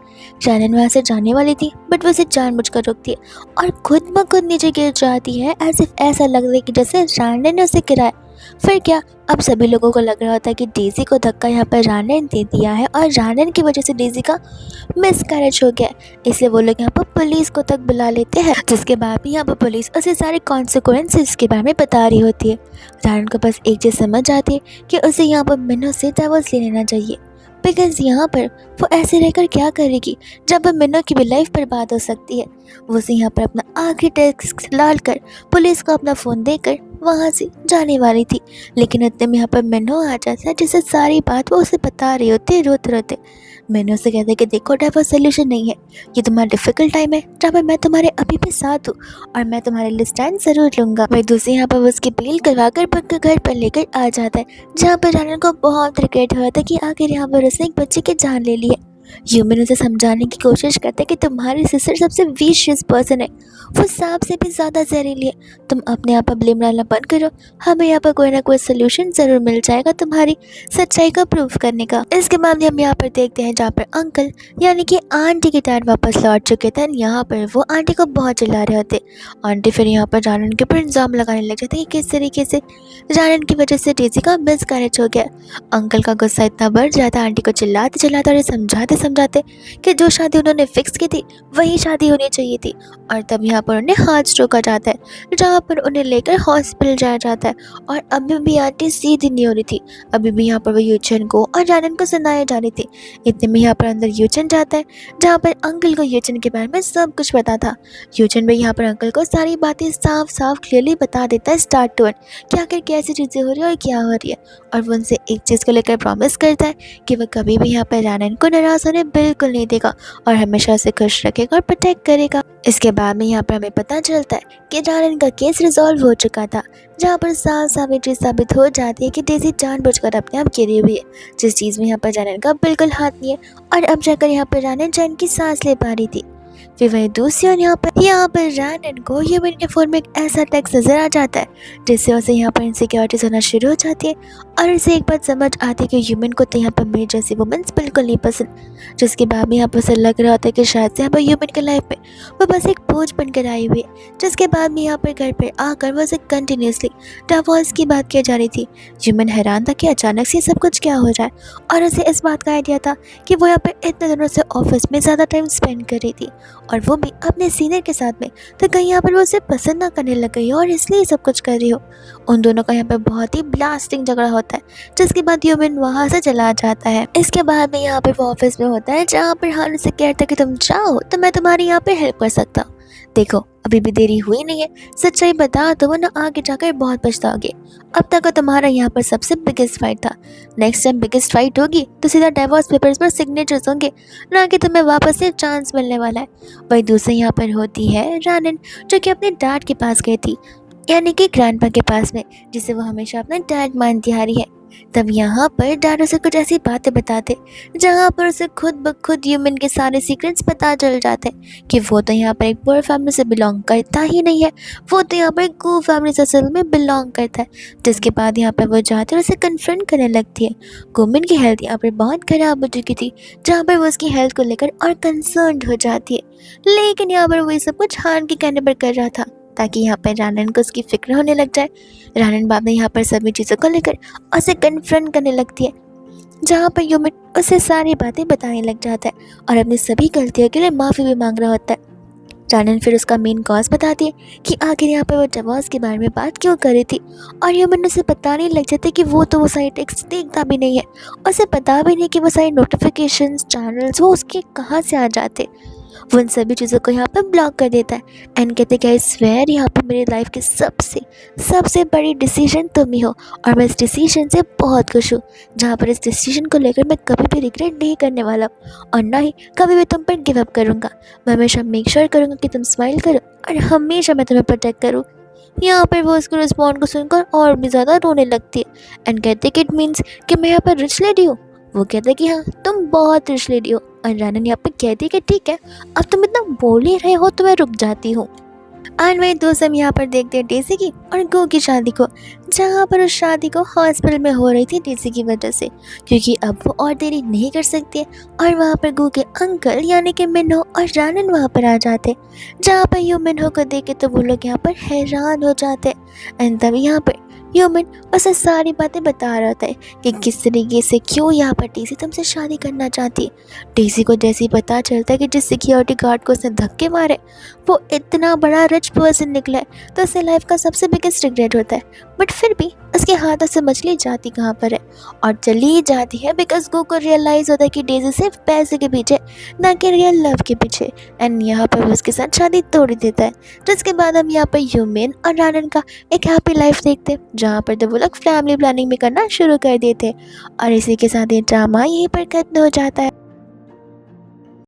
रानन वहाँ से जाने वाली थी बट वो उसे जानबूझकर रोकती है और खुद ब खुद नीचे गिर जाती है एज इफ ऐसा लग रहा है कि जैसे रानन ने उसे गिराया। फिर क्या अब सभी लोगों को लग रहा होता है कि डेज़ी को धक्का यहाँ पर रानन दे दिया है और रानन की वजह से डेज़ी का मिसकैरेज हो गया है। इसलिए वो लोग यहाँ पर पुलिस को तक बुला लेते हैं जिसके बाद भी यहाँ पर पुलिस उसे सारे कॉन्सिक्वेंसेस के बारे में बता रही होती है। रानन को बस एक चीज़ समझ आती है कि उसे यहाँ पर मिन्नो से डिवोर्स ले लेना चाहिए बिकॉज यहाँ पर वो ऐसे रहकर क्या करेगी जब मिन्नो की भी लाइफ बर्बाद हो सकती है। वो उसे यहाँ पर अपना आखिरी टेक्स्ट डालकर पुलिस को अपना फ़ोन देकर वहाँ से जाने वाली थी लेकिन इतने में यहाँ पर मिन्नो आ जाता है जिससे सारी बात वो उसे बता रही होती है रोते रोते। मैंने उसे कहते कि देखो डाइवोर्स सोल्यूशन नहीं है, ये तुम्हारा डिफ़िकल्ट टाइम है जहाँ पर मैं तुम्हारे अभी भी साथ हूँ और मैं तुम्हारे लिए स्टैंड ज़रूर लूँगा। वही दूसरी यहाँ पर उसकी बेल करवा कर पक्का घर पर लेकर आ जाता है जहाँ पर रानन को बहुत रिग्रेट हुआ था कि आखिर यहाँ पर उसने एक बच्चे की जान ले ली है। ह्यूमन उसे समझाने की कोशिश करते हैं कि तुम्हारी सिस्टर सबसे विशियस पर्सन है, वो सांप से भी ज़्यादा जहरीली है, तुम अपने आप पर ब्लेम डालना बंद करो, हमें यहाँ पर कोई ना कोई सोल्यूशन ज़रूर मिल जाएगा तुम्हारी सच्चाई का प्रूफ करने का। इसके बाद हम यहाँ पर देखते हैं जहाँ पर अंकल यानी कि आंटी के डैड वापस लौट चुके थे। यहाँ पर वो आंटी को बहुत चिल्ला रहे होते। आंटी फिर यहाँ पर रानन के ऊपर इल्ज़ाम लगाने लग जाते हैं कि किस तरीके से रानन की वजह से डेज़ी का मिसकैरेज हो गया। अंकल का गुस्सा इतना बढ़ जाता आंटी को चिल्लाते चिल्लाते और समझाते समझाते कि जो शादी उन्होंने फिक्स की थी वही शादी होनी चाहिए थी। और तब यहाँ पर उन्हें हाथ रोका जाता है जहाँ पर उन्हें लेकर हॉस्पिटल जाया जाता है और अभी भी आंटी सीधी नहीं हो रही थी। अभी भी यहाँ पर वो यूचन को और रानन को सुनाए जा रही थी। इतने में यहाँ पर अंदर यूचन जाता है जहाँ पर अंकल को यूचन के बारे में सब कुछ पता था। यूचन भी यहाँ पर अंकल को सारी बातें साफ साफ क्लियरली बता देता है स्टार्ट टू एंड कि आखिर कैसी चीज़ें हो रही है और क्या हो रही है। और वो उनसे एक चीज़ को लेकर प्रॉमिस करता है कि वह कभी भी यहाँ पर रानन को नाराज़ होने बिल्कुल नहीं देगा और हमेशा उसे खुश रखेगा और प्रोटेक्ट करेगा। इसके बाद में यहाँ पर हमें पता चलता है कि रानन का केस रिजॉल्व हो चुका था जहाँ पर साफ साफ ये चीज़ साबित हो जाती है कि डेज़ी जानबूझकर अपने आप गिरी हुई है, जिस चीज़ में यहाँ पर रानन का बिल्कुल हाथ नहीं है और अब जाकर यहाँ पर रानन चैन की सांस ले पा रही थी। फिर वही दूसरी ओर यहाँ पर रानन को ह्यूमन के फ़ोन में एक ऐसा टेक्स्ट नज़र आ जाता है जिससे उसे यहाँ पर इनसिक्योरिटीज होना शुरू हो जाती है और उसे एक बात समझ आती है कि ह्यूमन को तो यहाँ पर मेरी जैसी वुमेन्स बिल्कुल नहीं पसंद। जिसके बाद में यहाँ पर उसे लग रहा होता है कि शायद से यहाँ पर ह्यूमन की लाइफ में वो बस एक बोझ बनकर आई हुई है। जिसके बाद में यहाँ पर घर पर आकर वो उसे कंटिन्यूसली डिवोर्स की बात की जा रही थी। ह्यूमन हैरान था कि अचानक से सब कुछ क्या हो रहा है और उसे इस बात का आइडिया था कि वो यहाँ पर इतने दिनों से ऑफिस में ज़्यादा टाइम स्पेंड कर रही थी और वो भी अपने सीनियर के साथ में। तो कहीं यहाँ पर वो उसे पसंद ना करने लग गई हो और इसलिए ये सब कुछ कर रही हो। उन दोनों का यहाँ पर बहुत ही ब्लास्टिंग झगड़ा होता है, जिसके बाद ह्यूमन वहाँ से चला जाता है। इसके बाद में यहाँ पर वो ऑफिस में होता है, जहाँ पर हान उसे कहता है कि तुम चाहो तो मैं तुम्हारी यहाँ पे हेल्प कर सकता हूँ। देखो अभी भी देरी हुई नहीं है, सच्चाई बता दो वरना आगे जाकर बहुत पछताओगे। अब तक का तुम्हारा यहाँ पर सबसे बिगेस्ट फाइट था। नेक्स्ट टाइम बिगेस्ट फाइट होगी तो सीधा डिवोर्स पेपर्स पर सिग्नेचर्स होंगे, ना कि तुम्हें वापस से चांस मिलने वाला है। वही दूसरी यहाँ पर होती है रानन, जो कि अपने डैड के पास गई थी, यानी कि ग्रैंडपा के पास में, जिसे वो हमेशा अपना डैड मानती आ रही है। तब यहाँ पर डैड उसे कुछ ऐसी बातें बताते जहाँ पर उसे खुद ब खुद ह्यूमन के सारे सीक्रेट्स पता चल जाते हैं कि वो तो यहाँ पर एक पुअर फैमिली से बिलोंग करता ही नहीं है, वो तो यहाँ पर गू फैमिली से असल में बिलोंग करता है। जिसके बाद यहाँ पर वो जाते और उसे कन्फ्रंट करने लगती है। गुमिन की हेल्थ यहाँ पर बहुत ख़राब हो चुकी थी, जहाँ पर वो उसकी हेल्थ को लेकर और कंसर्न हो जाती है। लेकिन यहाँ पर वो ये सब कुछ हान के कहने पर कर रहा था, ताकि यहाँ पर रानन को उसकी फिक्र होने लग जाए। रानन बाद में यहाँ पर सभी चीज़ों को लेकर उसे कन्फ्रंट करने लगती है, जहाँ पर ह्यूमन उसे सारी बातें बताने लग जाता है और अपनी सभी गलतियों के लिए माफ़ी भी मांग रहा होता है। रानन फिर उसका मेन कॉज बताती है कि आखिर यहाँ पर वो डिवोर्स के बारे में बात क्यों कर रही थी, और ह्यूमन उसे बताने लग जाते कि वो तो वो सारी टेक्स्ट देखता भी नहीं है, उसे पता भी नहीं कि वो सारी नोटिफिकेशंस चैनल्स वो उसके कहाँ से आ जाते। वो उन सभी चीज़ों को यहाँ पर ब्लॉक कर देता है एंड कहते कि आई स्वेयर यहाँ पर मेरी लाइफ की सबसे सबसे बड़ी डिसीजन तुम ही हो, और मैं इस डिसीजन से बहुत खुश हूँ, जहाँ पर इस डिसीजन को लेकर मैं कभी भी रिग्रेट नहीं करने वाला और ना ही कभी भी तुम पर गिव अप करूँगा। मैं हमेशा मेक श्योर करूँगा कि तुम स्माइल करो और हमेशा मैं तुम्हें प्रोटेक्ट करूँ। यहाँ पर वो उसको रिस्पॉन्ड को सुनकर और भी ज़्यादा रोने लगती है एंड कहते कि इट मीन्स कि मैं यहाँ पर रिच लेडी हूँ। वो कहते कि हाँ तुम बहुत रिच लेडी हो, और रानन यहाँ पर कहती कि ठीक है अब तुम इतना बोल ही रहे हो तो मैं रुक जाती हूँ। एंड वही दोस्त हम यहाँ पर देखते हैं डेज़ी की और गो की शादी को, जहाँ पर उस शादी को हॉस्पिटल में हो रही थी डेज़ी की वजह से, क्योंकि अब वो और देरी नहीं कर सकती है। और वहाँ पर गो के अंकल यानी कि मिन्हो और रानन वहाँ पर आ जाते, जहाँ पर यू मिन्हो को देखे तो वो लोग यहाँ पर हैरान हो जाते। एंड तभी यहाँ पर ह्यूमन उसे सारी बातें बता रहा था कि किस तरीके से क्यों यहाँ पर डेज़ी तुमसे शादी करना चाहती है। डेज़ी को जैसे ही पता चलता है कि जिस सिक्योरिटी गार्ड को उसने धक्के मारे वो इतना बड़ा रिच पर्सन निकला है, तो उसे लाइफ का सबसे बिगेस्ट रिग्रेट होता है। बट फिर भी उसके हाथों से मछली जाती कहाँ पर है, और चली जाती है बिकॉज गो को रियलाइज़ होता है कि डेज़ी सिर्फ पैसे के पीछे ना कि रियल लव के पीछे, एंड यहाँ पर वो उसके साथ शादी तोड़ देता है। जिसके बाद हम यहाँ पर ह्यूमन और रानन का एक हैप्पी लाइफ देखते हैं, जहाँ पर तो वो लोग फैमिली प्लानिंग भी करना शुरू कर देते हैं। और इसी के साथ ये ड्रामा यहीं पर खत्म हो जाता है।